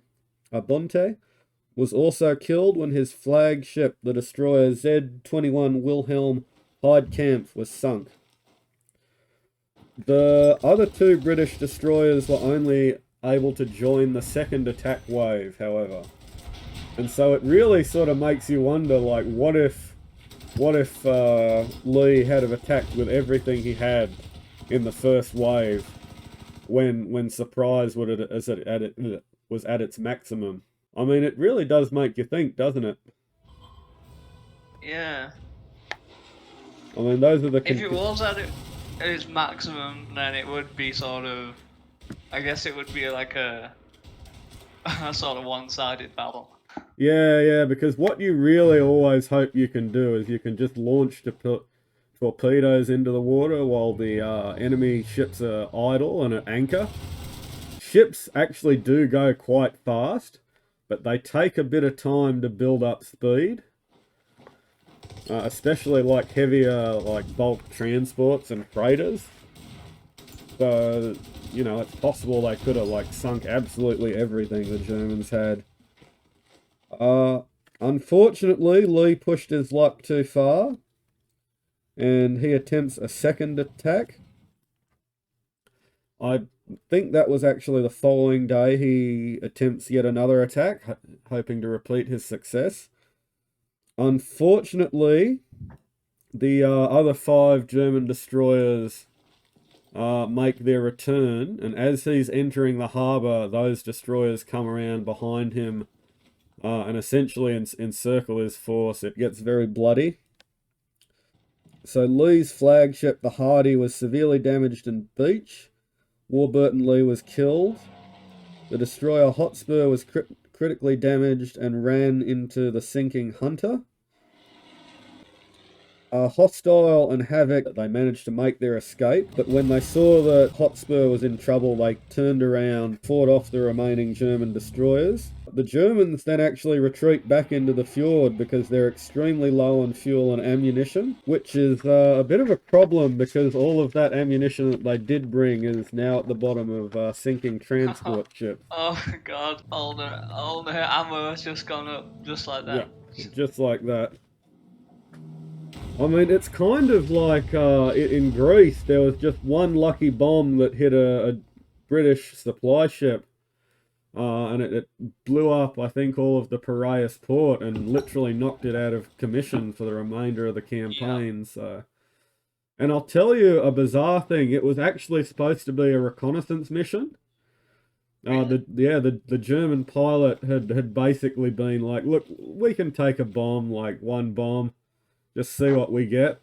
was also killed when his flagship, the destroyer Z-21 Wilhelm Heidkamp, was sunk. The other 2 British destroyers were only able to join the second attack wave, however. And so it really sort of makes you wonder, like, what if Lee had have attacked with everything he had in the first wave when surprise was at its maximum? I mean, it really does make you think, doesn't it? Yeah. I mean, those are the... If it was at its maximum, then it would be sort of... I guess it would be like a sort of one-sided battle. Yeah, because what you really always hope you can do is you can just launch torpedoes into the water while the enemy ships are idle and at anchor. Ships actually do go quite fast, but they take a bit of time to build up speed. Especially like heavier like bulk transports and freighters. So, you know, it's possible they could have like sunk absolutely everything the Germans had. Unfortunately, Lee pushed his luck too far, and he attempts a second attack. I think that was actually the following day he attempts yet another attack, hoping to repeat his success. Unfortunately, the other 5 German destroyers make their return, and as he's entering the harbour, those destroyers come around behind him and essentially encircle his force. It gets very bloody. So Lee's flagship, the Hardy, was severely damaged and beached. Warburton Lee was killed. The destroyer Hotspur was critically damaged and ran into the sinking Hunter. Hostile and Havoc, they managed to make their escape, but when they saw that Hotspur was in trouble, they turned around, fought off the remaining German destroyers. The Germans then actually retreat back into the fjord because they're extremely low on fuel and ammunition, which is a bit of a problem because all of that ammunition that they did bring is now at the bottom of sinking transport ships. Oh god, all the ammo has just gone up just like that. Yeah, just like that. I mean, it's kind of like in Greece, there was just one lucky bomb that hit a British supply ship, and it blew up, I think, all of the Piraeus port and literally knocked it out of commission for the remainder of the campaign. Yeah. So, and I'll tell you a bizarre thing: it was actually supposed to be a reconnaissance mission. The German pilot had basically been like, "Look, we can take a bomb, like one bomb. Just see what we get."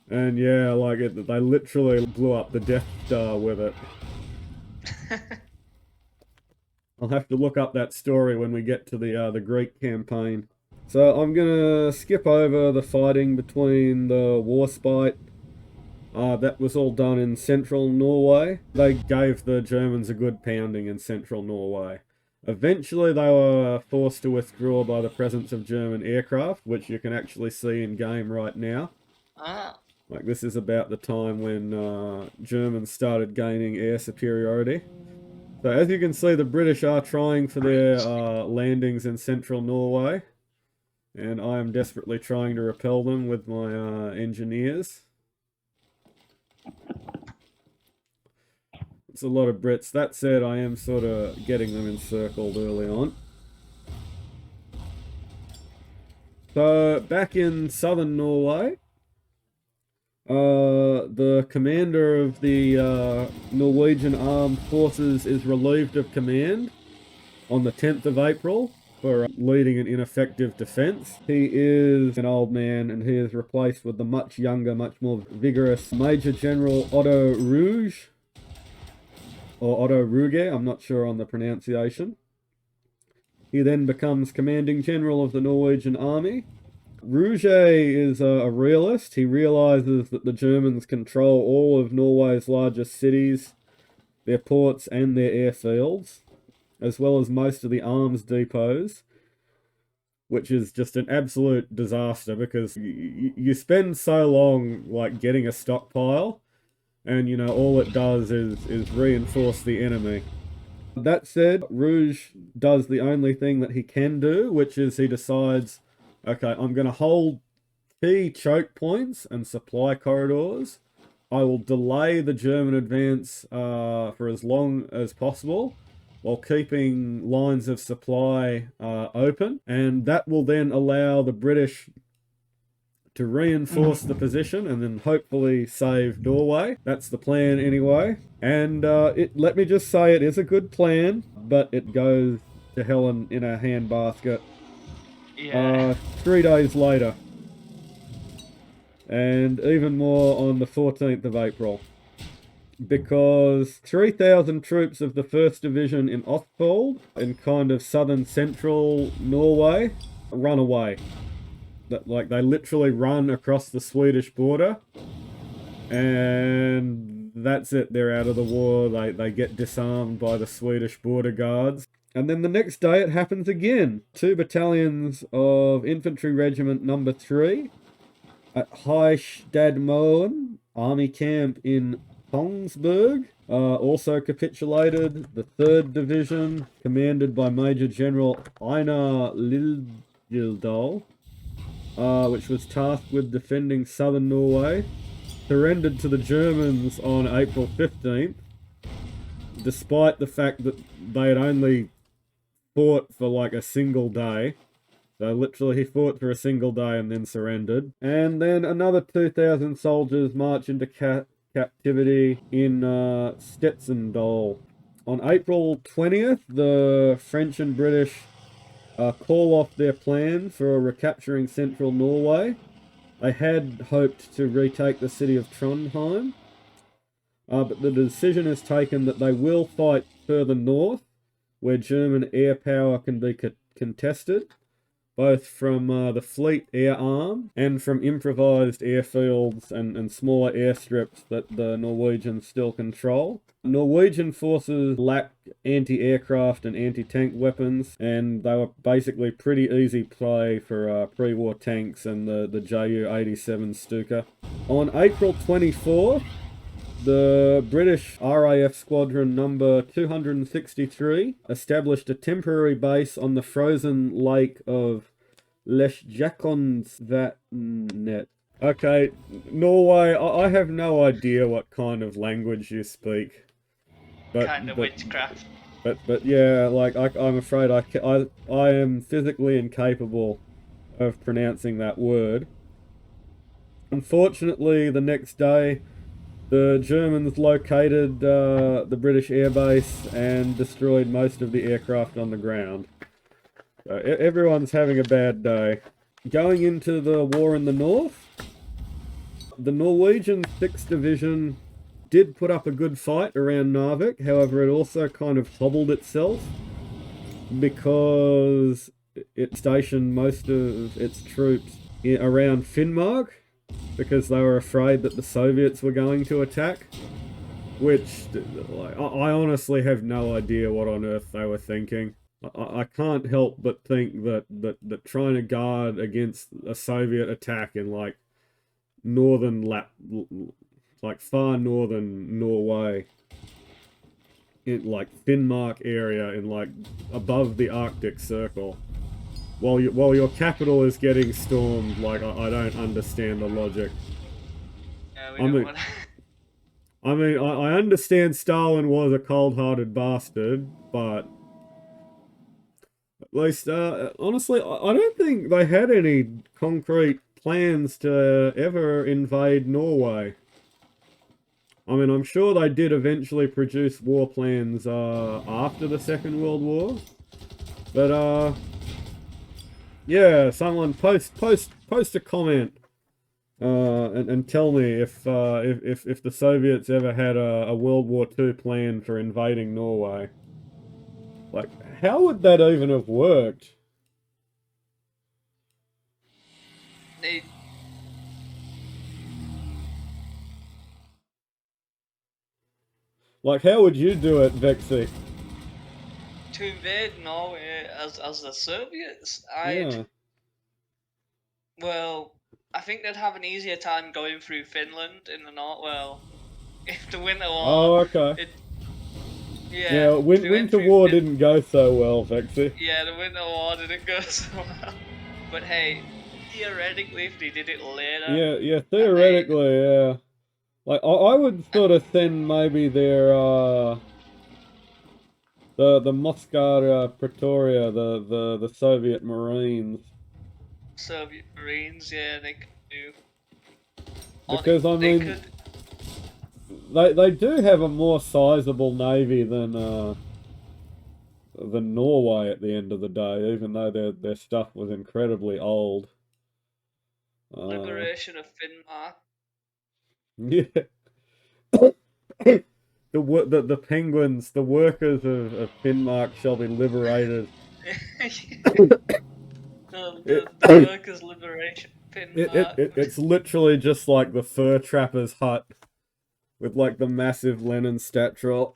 And yeah, like they literally blew up the Death Star with it. I'll have to look up that story when we get to the Greek campaign. So I'm gonna skip over the fighting between the Warspite. That was all done in central Norway. They gave the Germans a good pounding in central Norway. Eventually, they were forced to withdraw by the presence of German aircraft, which you can actually see in game right now. Like, this is about the time when Germans started gaining air superiority. So, as you can see, the British are trying for their landings in central Norway, and I am desperately trying to repel them with my engineers. It's a lot of Brits. That said, I am sort of getting them encircled early on. So, back in southern Norway, the commander of the Norwegian Armed Forces is relieved of command on the 10th of April for leading an ineffective defense. He is an old man, and he is replaced with the much younger, much more vigorous Major General Otto Rouge. Or Otto Ruge, I'm not sure on the pronunciation. He then becomes commanding general of the Norwegian army. Ruge is a realist. He realizes that the Germans control all of Norway's largest cities, their ports and their airfields, as well as most of the arms depots, which is just an absolute disaster because you spend so long like getting a stockpile, and, you know, all it does is reinforce the enemy. That said, Rouge does the only thing that he can do, which is he decides, okay, I'm going to hold key choke points and supply corridors. I will delay the German advance for as long as possible while keeping lines of supply open. And that will then allow the British to reinforce the position and then hopefully save Norway. That's the plan anyway. And let me just say, it is a good plan, but it goes to hell in a handbasket. Yeah. 3 days later. And even more on the 14th of April. Because 3,000 troops of the 1st Division in Ostfold, in kind of southern central Norway, run away. Like, they literally run across the Swedish border, and that's it. They're out of the war. They get disarmed by the Swedish border guards. And then the next day it happens again. 2 battalions of Infantry Regiment Number 3 at Heistadmoen Army Camp in Kongsberg also capitulated. The 3rd Division, commanded by Major General Einar Liljedahl, which was tasked with defending southern Norway, surrendered to the Germans on April 15th, despite the fact that they had only fought for like a single day. So literally he fought for a single day and then surrendered. And then another 2,000 soldiers march into captivity in Stetzendal. On April 20th, the French and British call off their plan for recapturing central Norway. They had hoped to retake the city of Trondheim, but the decision is taken that they will fight further north, where German air power can be contested, both from the fleet air arm and from improvised airfields and smaller airstrips that the Norwegians still control. Norwegian forces lacked anti-aircraft and anti-tank weapons, and they were basically pretty easy play for pre-war tanks and the Ju-87 Stuka. On April 24th, the British RAF Squadron number 263 established a temporary base on the frozen lake of Lesjakonsvatnet. Okay, Norway, I have no idea what kind of language you speak. Kind of witchcraft. But yeah, like I'm afraid I am physically incapable of pronouncing that word. Unfortunately, the next day, the Germans located the British airbase and destroyed most of the aircraft on the ground. So everyone's having a bad day. Going into the war in the north, the Norwegian 6th Division did put up a good fight around Narvik. However, it also kind of hobbled itself because it stationed most of its troops around Finnmark, because they were afraid that the Soviets were going to attack, which I honestly have no idea what on earth they were thinking. I can't help but think that trying to guard against a Soviet attack in like far northern Norway, in like Finnmark area, in like above the Arctic Circle, while your capital is getting stormed, like I don't understand the logic. Yeah, we don't want to... I mean, I understand Stalin was a cold-hearted bastard, but at least, honestly, I don't think they had any concrete plans to ever invade Norway. I mean, I'm sure they did eventually produce war plans after the Second World War, but yeah, someone post a comment and tell me if the Soviets ever had a World War II plan for invading Norway. Like, how would that even have worked? Like, how would you do it, Vexy? To invade Norway as the Soviets, Yeah. Well, I think they'd have an easier time going through Finland in the north. Well, if the Winter War... Oh, okay. Yeah, Winter War didn't go so well, Vexy. Yeah, the Winter War didn't go so well. But hey, theoretically, if they did it later... Yeah, theoretically, yeah. Like, I would sort of send maybe their, the Moscow Pretoria, the Soviet Marines. Soviet Marines, yeah, they could do. Because, I mean, they do have a more sizable navy than Norway at the end of the day, even though their stuff was incredibly old. Liberation of Finnmark. Yeah. The penguins, the workers of Finnmark shall be liberated. the workers' liberation Finnmark. It's literally just like the fur trapper's hut with like the massive Lenin statue.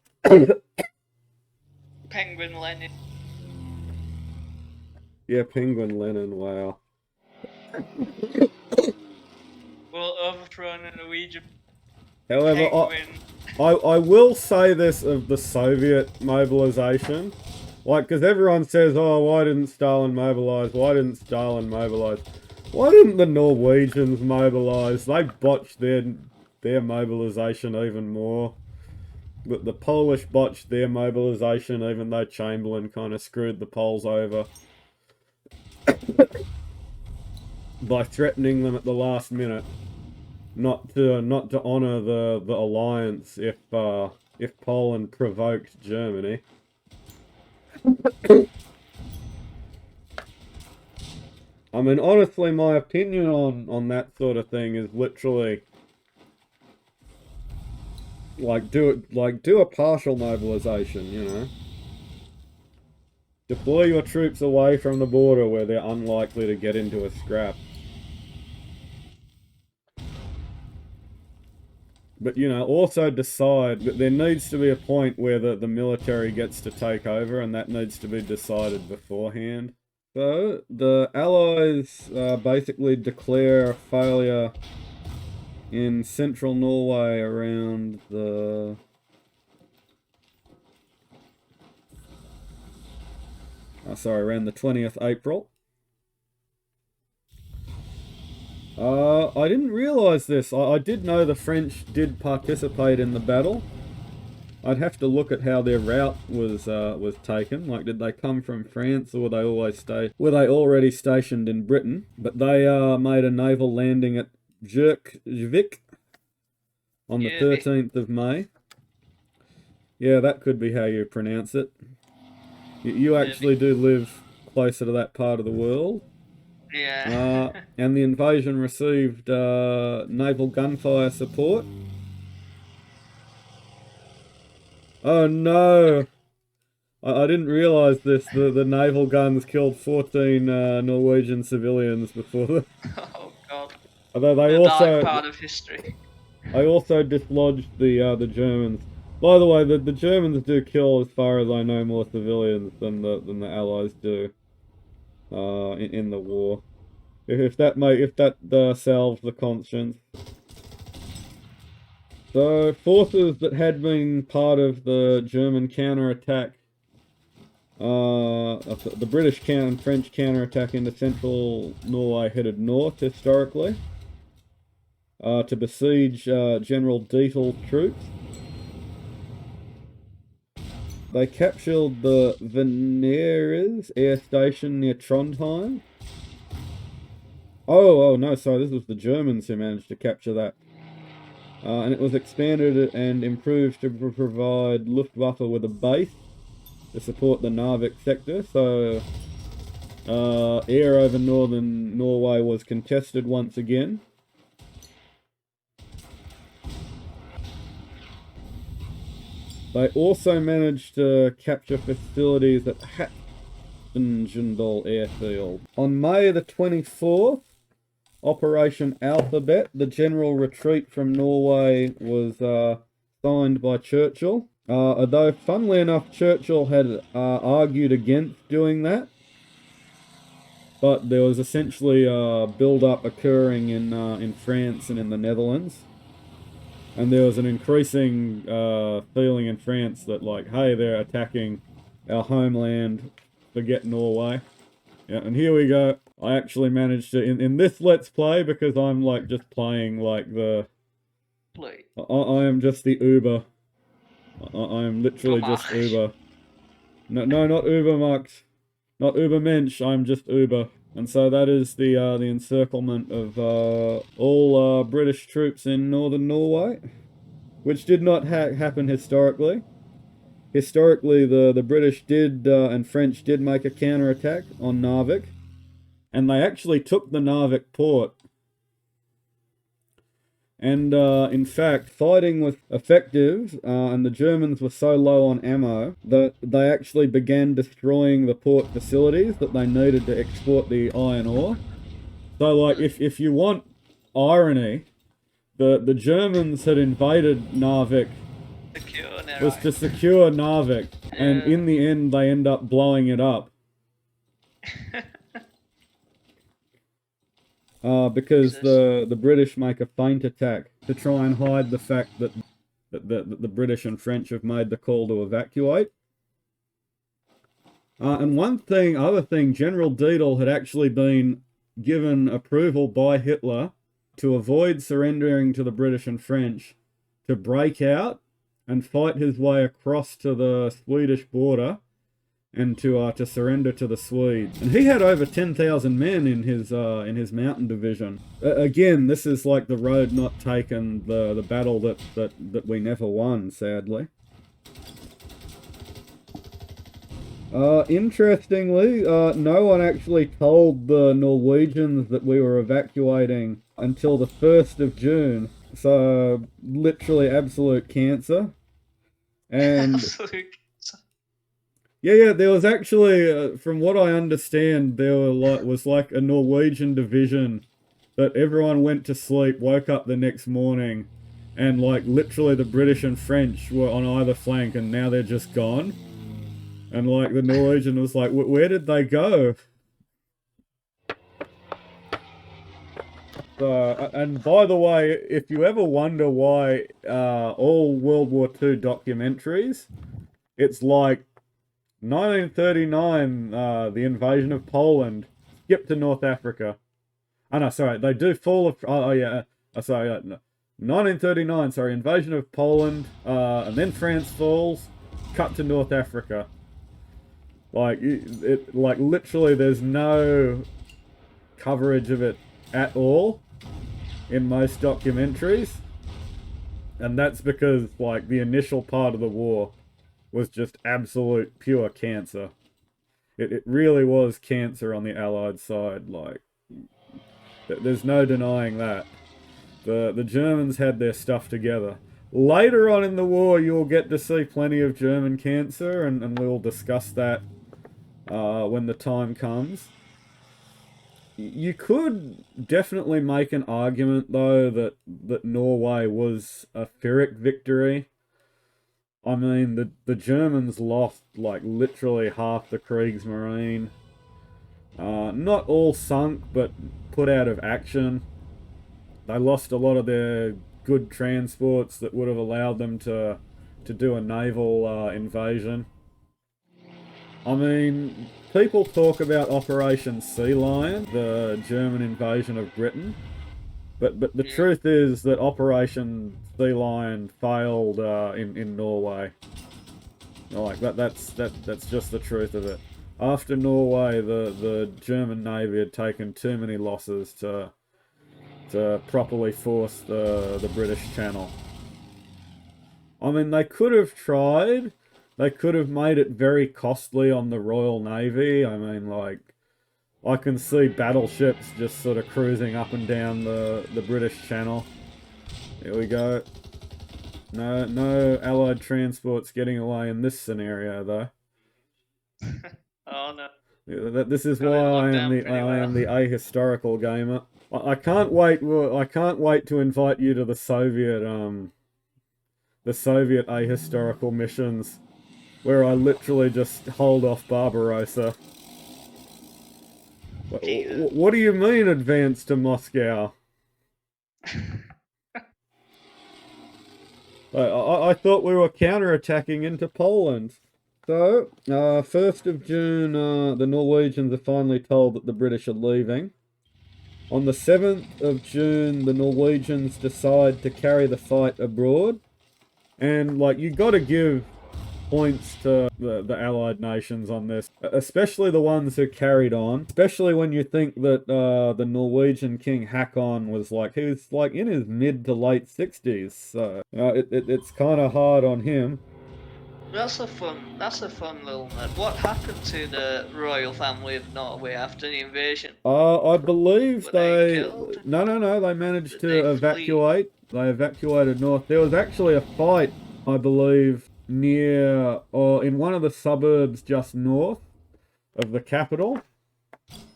Penguin Lenin. Yeah, Penguin Lenin, wow. Will overthrow the Norwegian. However, I will say this of the Soviet mobilization. Like, because everyone says, oh, why didn't Stalin mobilize? Why didn't Stalin mobilize? Why didn't the Norwegians mobilize? They botched their mobilization even more. But the Polish botched their mobilization, even though Chamberlain kind of screwed the Poles over by threatening them at the last minute. not to honor the alliance if Poland provoked Germany. I mean, honestly, my opinion on that sort of thing is literally do a partial mobilization, you know. Deploy your troops away from the border where they're unlikely to get into a scrap. But, you know, also decide that there needs to be a point where the military gets to take over, and that needs to be decided beforehand. So, the Allies basically declare failure in central Norway around the... around the 20th April. I didn't realise this. I did know the French did participate in the battle. I'd have to look at how their route was taken. Like, did they come from France, or were they already stationed in Britain? But they made a naval landing at Jerkvik on the 13th of May. Yeah, that could be how you pronounce it. You actually do live closer to that part of the world. Yeah. And the invasion received naval gunfire support. Oh no! I didn't realise this. The naval guns killed 14 Norwegian civilians before the... Oh god. Although The dark part of history. I also dislodged the Germans. By the way, the Germans do kill, as far as I know, more civilians than the Allies do in the war. If that salves the conscience. So, forces that had been part of the German counterattack, the British and French counterattack into central Norway headed north historically to besiege General Dietl's troops. They captured the Veneres air station near Trondheim. Oh no, sorry, this was the Germans who managed to capture that. And it was expanded and improved to provide Luftwaffe with a base to support the Narvik sector. So, air over northern Norway was contested once again. They also managed to capture facilities at Hattendal airfield. On May the 24th, Operation Alphabet, the general retreat from Norway, was signed by Churchill. Although, funnily enough, Churchill had argued against doing that. But there was essentially a build-up occurring in France and in the Netherlands. And there was an increasing feeling in France that, like, hey, they're attacking our homeland, forget Norway. Yeah, and here we go. I actually managed to, in this Let's Play, because I'm, like, just playing, like, I am just the Uber. I am literally just Uber. No, not Uber Max. Not Uber Mensch, I'm just Uber. And so that is the encirclement of all British troops in northern Norway, which did not happen historically. Historically, the British did and French did make a counterattack on Narvik, and they actually took the Narvik port. And in fact, fighting was effective, and the Germans were so low on ammo that they actually began destroying the port facilities that they needed to export the iron ore. So, like, if you want irony, the Germans had invaded Narvik to secure Narvik, and in the end they end up blowing it up. Because the British make a feint attack to try and hide the fact that the British and French have made the call to evacuate. And other thing, General Dietl had actually been given approval by Hitler to avoid surrendering to the British and French, to break out and fight his way across to the Swedish border and to surrender to the Swedes. And he had over 10,000 men in his mountain division. Again, this is like the road not taken, the battle that we never won, sadly. Interestingly, no one actually told the Norwegians that we were evacuating until the 1st of June. So, literally absolute cancer. And Absolute. yeah, there was actually, from what I understand, there was like a Norwegian division that everyone went to sleep, woke up the next morning, and like literally the British and French were on either flank, and now they're just gone. And like the Norwegian was like, where did they go? And by the way, if you ever wonder why all World War II documentaries, it's like 1939, the invasion of Poland, skip to North Africa. Oh no, sorry, they do fall of. Oh yeah, sorry, no. 1939, sorry, invasion of Poland, and then France falls, cut to North Africa. Like like literally, there's no coverage of it at all in most documentaries, and that's because like the initial part of the war was just absolute pure cancer. It really was cancer on the Allied side. Like, there's no denying that. The Germans had their stuff together. Later on in the war, you'll get to see plenty of German cancer, and we'll discuss that when the time comes. You could definitely make an argument, though, that Norway was a Pyrrhic victory. I mean, the Germans lost, like, literally half the Kriegsmarine. Not all sunk, but put out of action. They lost a lot of their good transports that would have allowed them to do a naval invasion. I mean, people talk about Operation Sea Lion, the German invasion of Britain, but the truth is that Operation Sea Lion failed in Norway. Like that's just the truth of it. After Norway, the German Navy had taken too many losses to properly force the British Channel. I mean, they could have tried. They could have made it very costly on the Royal Navy. I mean, like, I can see battleships just sort of cruising up and down the British Channel. Here we go. No Allied transports getting away in this scenario, though. Oh no. This is why I am the ahistorical gamer. I can't wait. I can't wait to invite you to the Soviet ahistorical missions, where I literally just hold off Barbarossa. What do you mean, advance to Moscow? I thought we were counterattacking into Poland. So, 1st of June, the Norwegians are finally told that the British are leaving. On the 7th of June, the Norwegians decide to carry the fight abroad. And, like, you gotta give points to the Allied nations on this, especially the ones who carried on, especially when you think that the Norwegian King Hakon was like, he was like in his mid to late 60s, so it's kind of hard on him. That's a fun little nerd. What happened to the royal family of Norway after the invasion? I believe they killed? No, they managed to evacuate. They evacuated north. There was actually a fight, I believe, near or in one of the suburbs just north of the capital.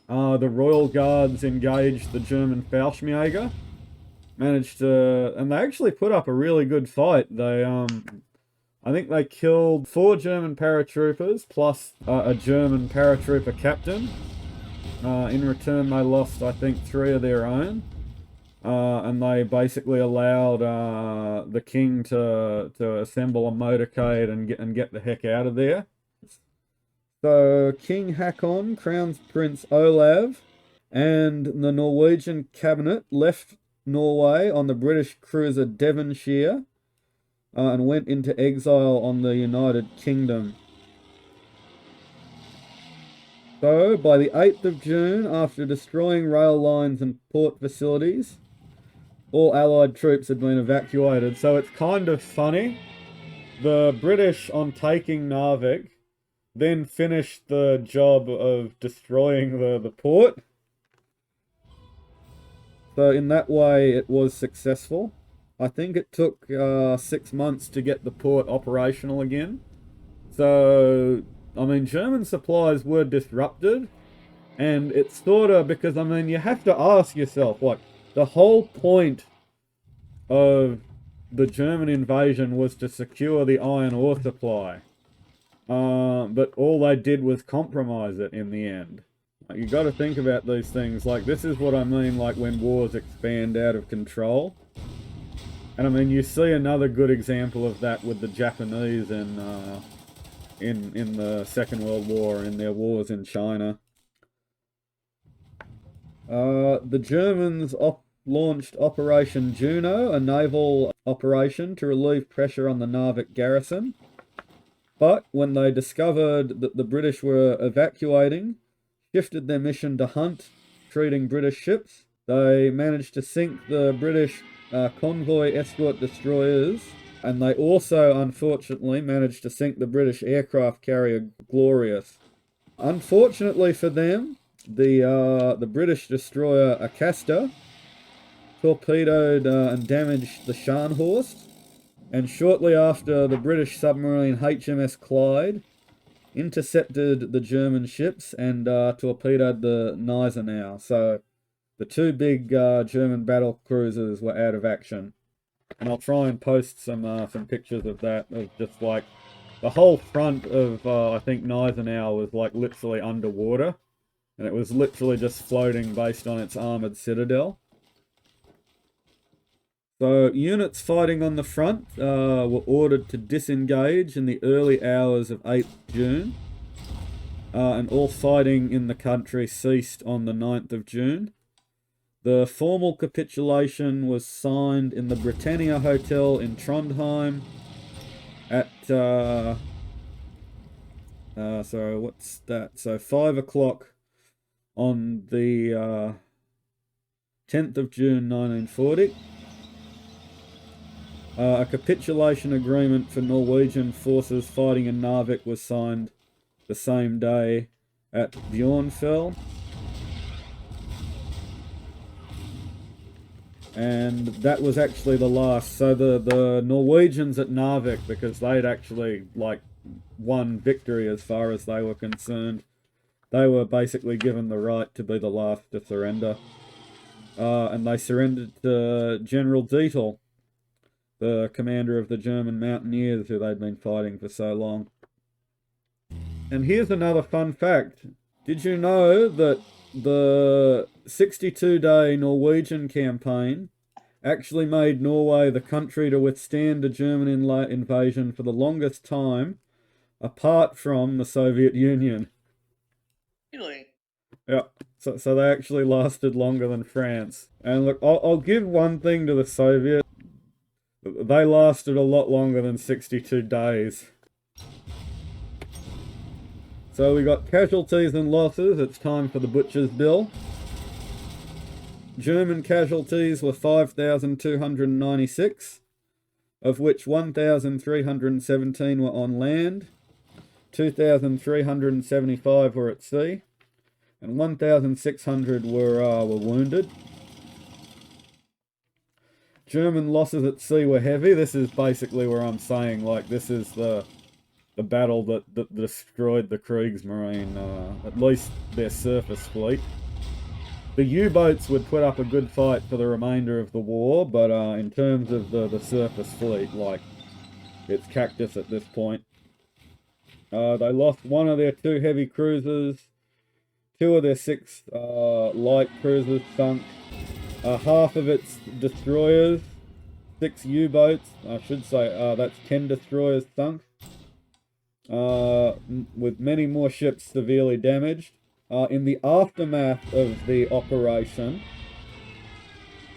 The Royal Guards engaged the German Fallschirmjäger, managed to, and they actually put up a really good fight. They I think they killed 4 German paratroopers plus a German paratrooper captain. In return, they lost, I think, 3 of their own. And they basically allowed the king to assemble a motorcade and get the heck out of there. So King Hakon crowns Prince Olav, and the Norwegian cabinet left Norway on the British cruiser Devonshire and went into exile on the United Kingdom. So, by the 8th of June, after destroying rail lines and port facilities, all Allied troops had been evacuated. So it's kind of funny. The British, on taking Narvik, then finished the job of destroying the port. So in that way, it was successful. I think it took 6 months to get the port operational again. So, I mean, German supplies were disrupted. And it's sort of because, I mean, you have to ask yourself, like, the whole point of the German invasion was to secure the iron ore supply. But all they did was compromise it in the end. Like, you got to think about these things. Like, this is what I mean, like, when wars expand out of control. And I mean, you see another good example of that with the Japanese in the Second World War, in their wars in China. The Germans launched Operation Juno, a naval operation to relieve pressure on the Narvik garrison. But when they discovered that the British were evacuating, shifted their mission to hunt, treating British ships. They managed to sink the British convoy escort destroyers, and they also, unfortunately, managed to sink the British aircraft carrier Glorious. Unfortunately for them, the British destroyer Acasta torpedoed and damaged the Scharnhorst, and shortly after, the British submarine HMS Clyde intercepted the German ships and torpedoed the Gneisenau. So the two big German battle cruisers were out of action. And I'll try and post some pictures of that, of just like the whole front of I think Gneisenau was like literally underwater, and it was literally just floating based on its armored citadel. So units fighting on the front were ordered to disengage in the early hours of 8th June, and all fighting in the country ceased on the 9th of June. The formal capitulation was signed in the Britannia Hotel in Trondheim at, sorry, what's that? So 5 o'clock on the 10th of June 1940. A capitulation agreement for Norwegian forces fighting in Narvik was signed the same day at Bjornfell. And that was actually the last. So the Norwegians at Narvik, because they'd actually like won victory as far as they were concerned, they were basically given the right to be the last to surrender. And they surrendered to General Dietl, the commander of the German mountaineers who they'd been fighting for so long. And here's another fun fact. Did you know that the 62-day Norwegian campaign actually made Norway the country to withstand a German invasion for the longest time, apart from the Soviet Union? Really? Yeah, so they actually lasted longer than France. And look, I'll give one thing to the Soviets. They lasted a lot longer than 62 days. So we got casualties and losses. It's time for the butcher's bill. German casualties were 5,296, of which 1,317 were on land, 2,375 were at sea, and 1,600 were wounded. German losses at sea were heavy. This is basically where I'm saying, like, this is the battle that destroyed the Kriegsmarine, at least their surface fleet. The U-boats would put up a good fight for the remainder of the war, but in terms of the surface fleet, like, it's cactus at this point. They lost one of their two heavy cruisers, two of their six light cruisers sunk, half of its destroyers, 6 U-boats, I should say, that's 10 destroyers sunk, with many more ships severely damaged. In the aftermath of the operation,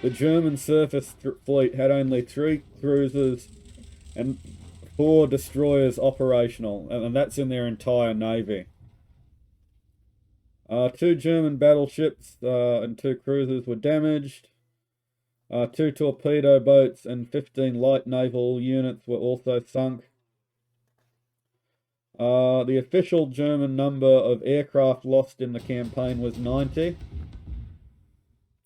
the German surface fleet had only 3 cruisers and 4 destroyers operational, and that's in their entire navy. Two German battleships and two cruisers were damaged. Two torpedo boats and 15 light naval units were also sunk. The official German number of aircraft lost in the campaign was 90.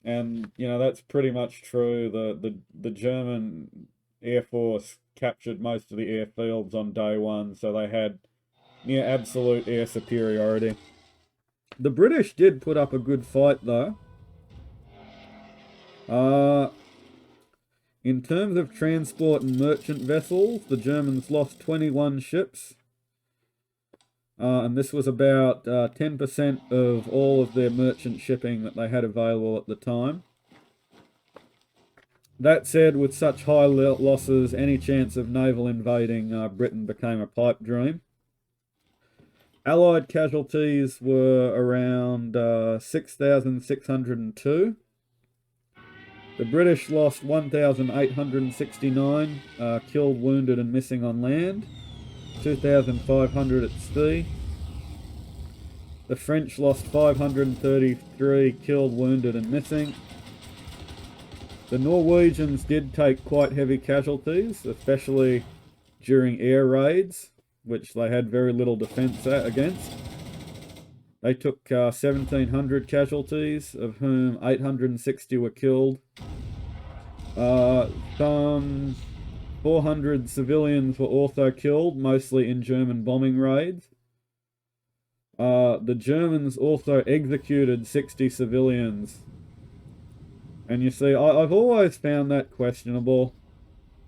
And, that's pretty much true. The German Air Force captured most of the airfields on day one, so they had near absolute air superiority. The British did put up a good fight, though. In terms of transport and merchant vessels, the Germans lost 21 ships. And this was about 10% of all of their merchant shipping that they had available at the time. That said, with such high losses, any chance of naval invading Britain became a pipe dream. Allied casualties were around 6,602. The British lost 1,869 killed, wounded and missing on land, 2,500 at sea. The French lost 533 killed, wounded and missing. The Norwegians did take quite heavy casualties, especially during air raids, which they had very little defence against. They took 1,700 casualties, of whom 860 were killed. Some 400 civilians were also killed, mostly in German bombing raids. The Germans also executed 60 civilians. And you see, I've always found that questionable.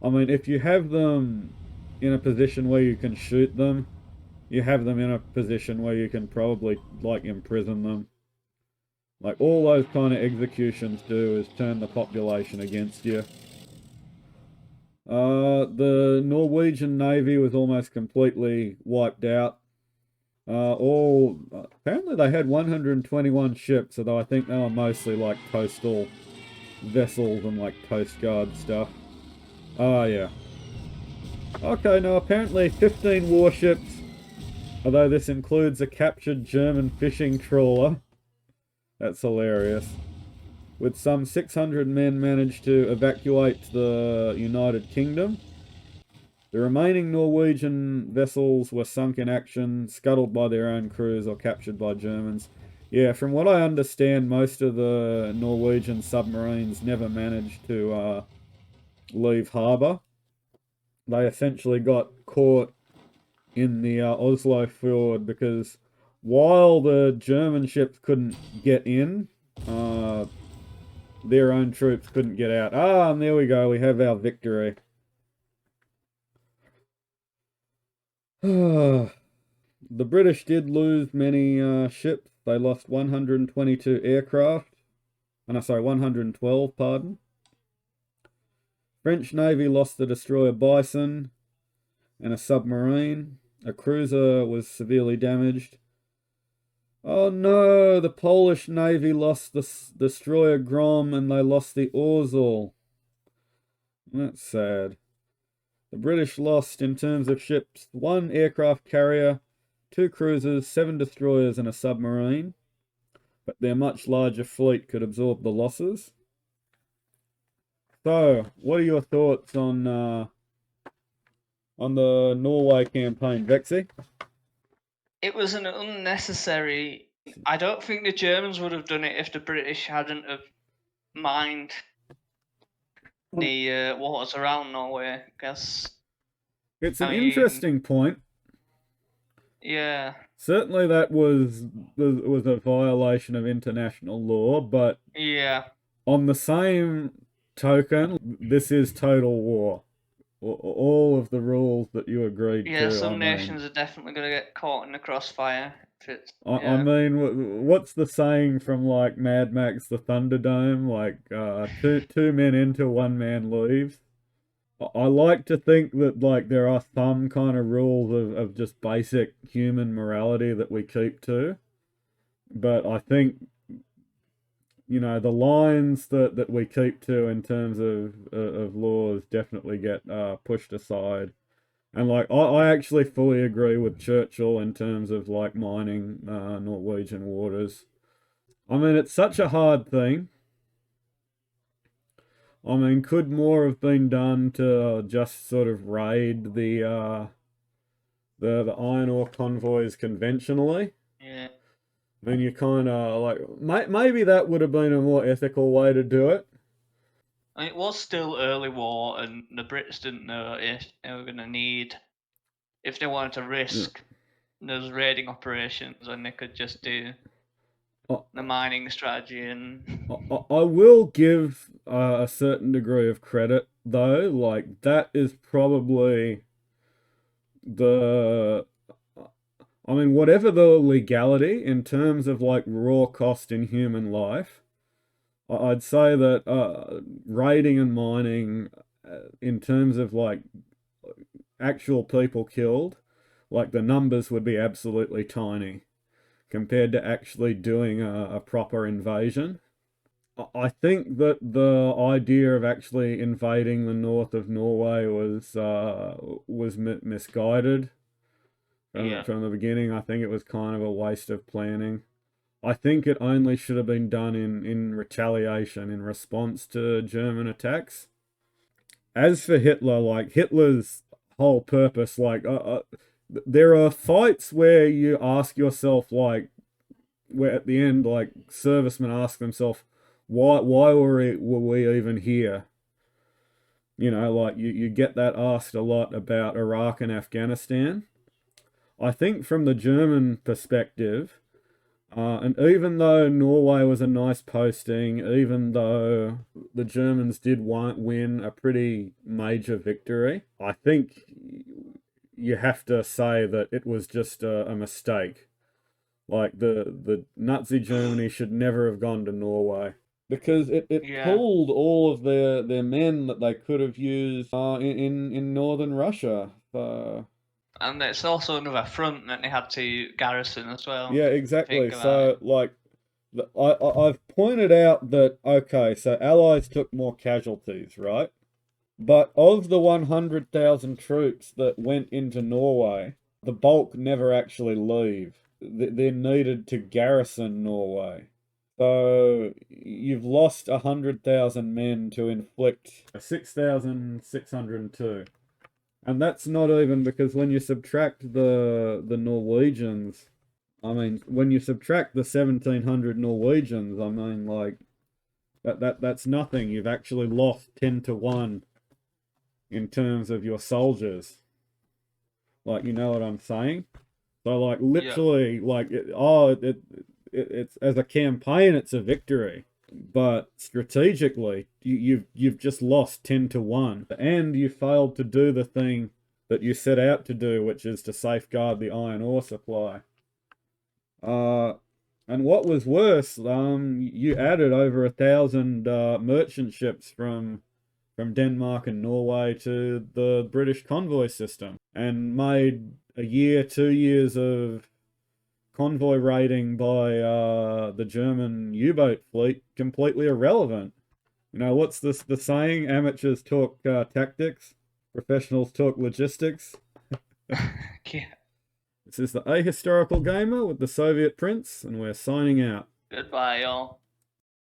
I mean, if you have them in a position where you can shoot them, you have them in a position where you can probably, imprison them. Like, all those kind of executions do is turn the population against you. The Norwegian Navy was almost completely wiped out. Apparently they had 121 ships, although I think they were mostly like coastal vessels and like Coast Guard stuff. Oh, yeah. Okay, now apparently 15 warships, although this includes a captured German fishing trawler. That's hilarious. With some 600 men managed to evacuate the United Kingdom. The remaining Norwegian vessels were sunk in action, scuttled by their own crews or captured by Germans. Yeah, from what I understand, most of the Norwegian submarines never managed to leave harbour. They essentially got caught in the Oslo fjord because while the German ships couldn't get in, their own troops couldn't get out. And there we go, we have our victory. The British did lose many ships. They lost 122 aircraft. 112, pardon. French Navy lost the destroyer Bison and a submarine. A cruiser was severely damaged. Oh no, the Polish Navy lost the destroyer Grom and they lost the Orzel. That's sad. The British lost, in terms of ships, 1 aircraft carrier, 2 cruisers, 7 destroyers and a submarine. But their much larger fleet could absorb the losses. So, what are your thoughts on the Norway campaign, Vexy? It was an unnecessary. I don't think the Germans would have done it if the British hadn't have mined the waters around Norway. I guess It's an interesting point. Yeah. Certainly, that was a violation of international law, but Yeah. on the same token, this is total war. All of the rules that you agreed to. Yeah, some nations are definitely going to get caught in the crossfire. I mean, what's the saying from like Mad Max: The Thunderdome? Like, two men enter, one man leaves. I like to think that like there are some kind of rules of just basic human morality that we keep to, but I think the lines that we keep to in terms of laws definitely get pushed aside And like I actually fully agree with Churchill in terms of like mining Norwegian waters. I mean, it's such a hard thing. I mean, could more have been done to just sort of raid the iron ore convoys conventionally? Yeah. Then you kind of like maybe that would have been a more ethical way to do it. I mean, it was still early war, and the Brits didn't know if they were going to need, if they wanted to Yeah. risk those raiding operations, and they could just do I, the mining strategy and I will give a certain degree of credit though. Like that is probably the I mean, whatever the legality in terms of like raw cost in human life, I'd say that raiding and mining, in terms of like actual people killed, like the numbers would be absolutely tiny compared to actually doing a proper invasion. I think that the idea of actually invading the north of Norway was misguided yeah, from the beginning. I think it was kind of a waste of planning. I think it only should have been done in retaliation, in response to German attacks. As for Hitler, like Hitler's whole purpose, there are fights where you ask yourself, like, where at the end, like servicemen ask themselves, why were we even here? You know, like you get that asked a lot about Iraq and Afghanistan. I think from the German perspective, and even though Norway was a nice posting, even though the Germans did win a pretty major victory, I think you have to say that it was just a mistake. Like the Nazi Germany should never have gone to Norway because it yeah. pulled all of their men that they could have used in northern Russia. And it's also another front that they had to garrison as well. Yeah, If you exactly. think about it. So like I've pointed out that okay, so Allies took more casualties, right? But of the 100,000 troops that went into Norway, the bulk never actually leave. They're needed to garrison Norway. So you've lost 100,000 men to inflict 6,602. And that's not even because when you subtract the Norwegians, I mean, when you subtract the 1,700 Norwegians, I mean, like that's nothing. You've actually lost 10 to 1 in terms of your soldiers. Like, you know what I'm saying? So, like, Yeah, literally, like, it's as a campaign, it's a victory, but strategically, you've just lost 10 to 1, and you failed to do the thing that you set out to do, which is to safeguard the iron ore supply. Uh, and what was worse, you added over 1,000 merchant ships from Denmark and Norway to the British convoy system, and made a year, 2 years of convoy raiding by the German U-boat fleet completely irrelevant. You know, what's this the saying? Amateurs talk tactics, professionals talk logistics. yeah. This is the Ahistorical Gamer with the Soviet Prince, and we're signing out. Goodbye, y'all.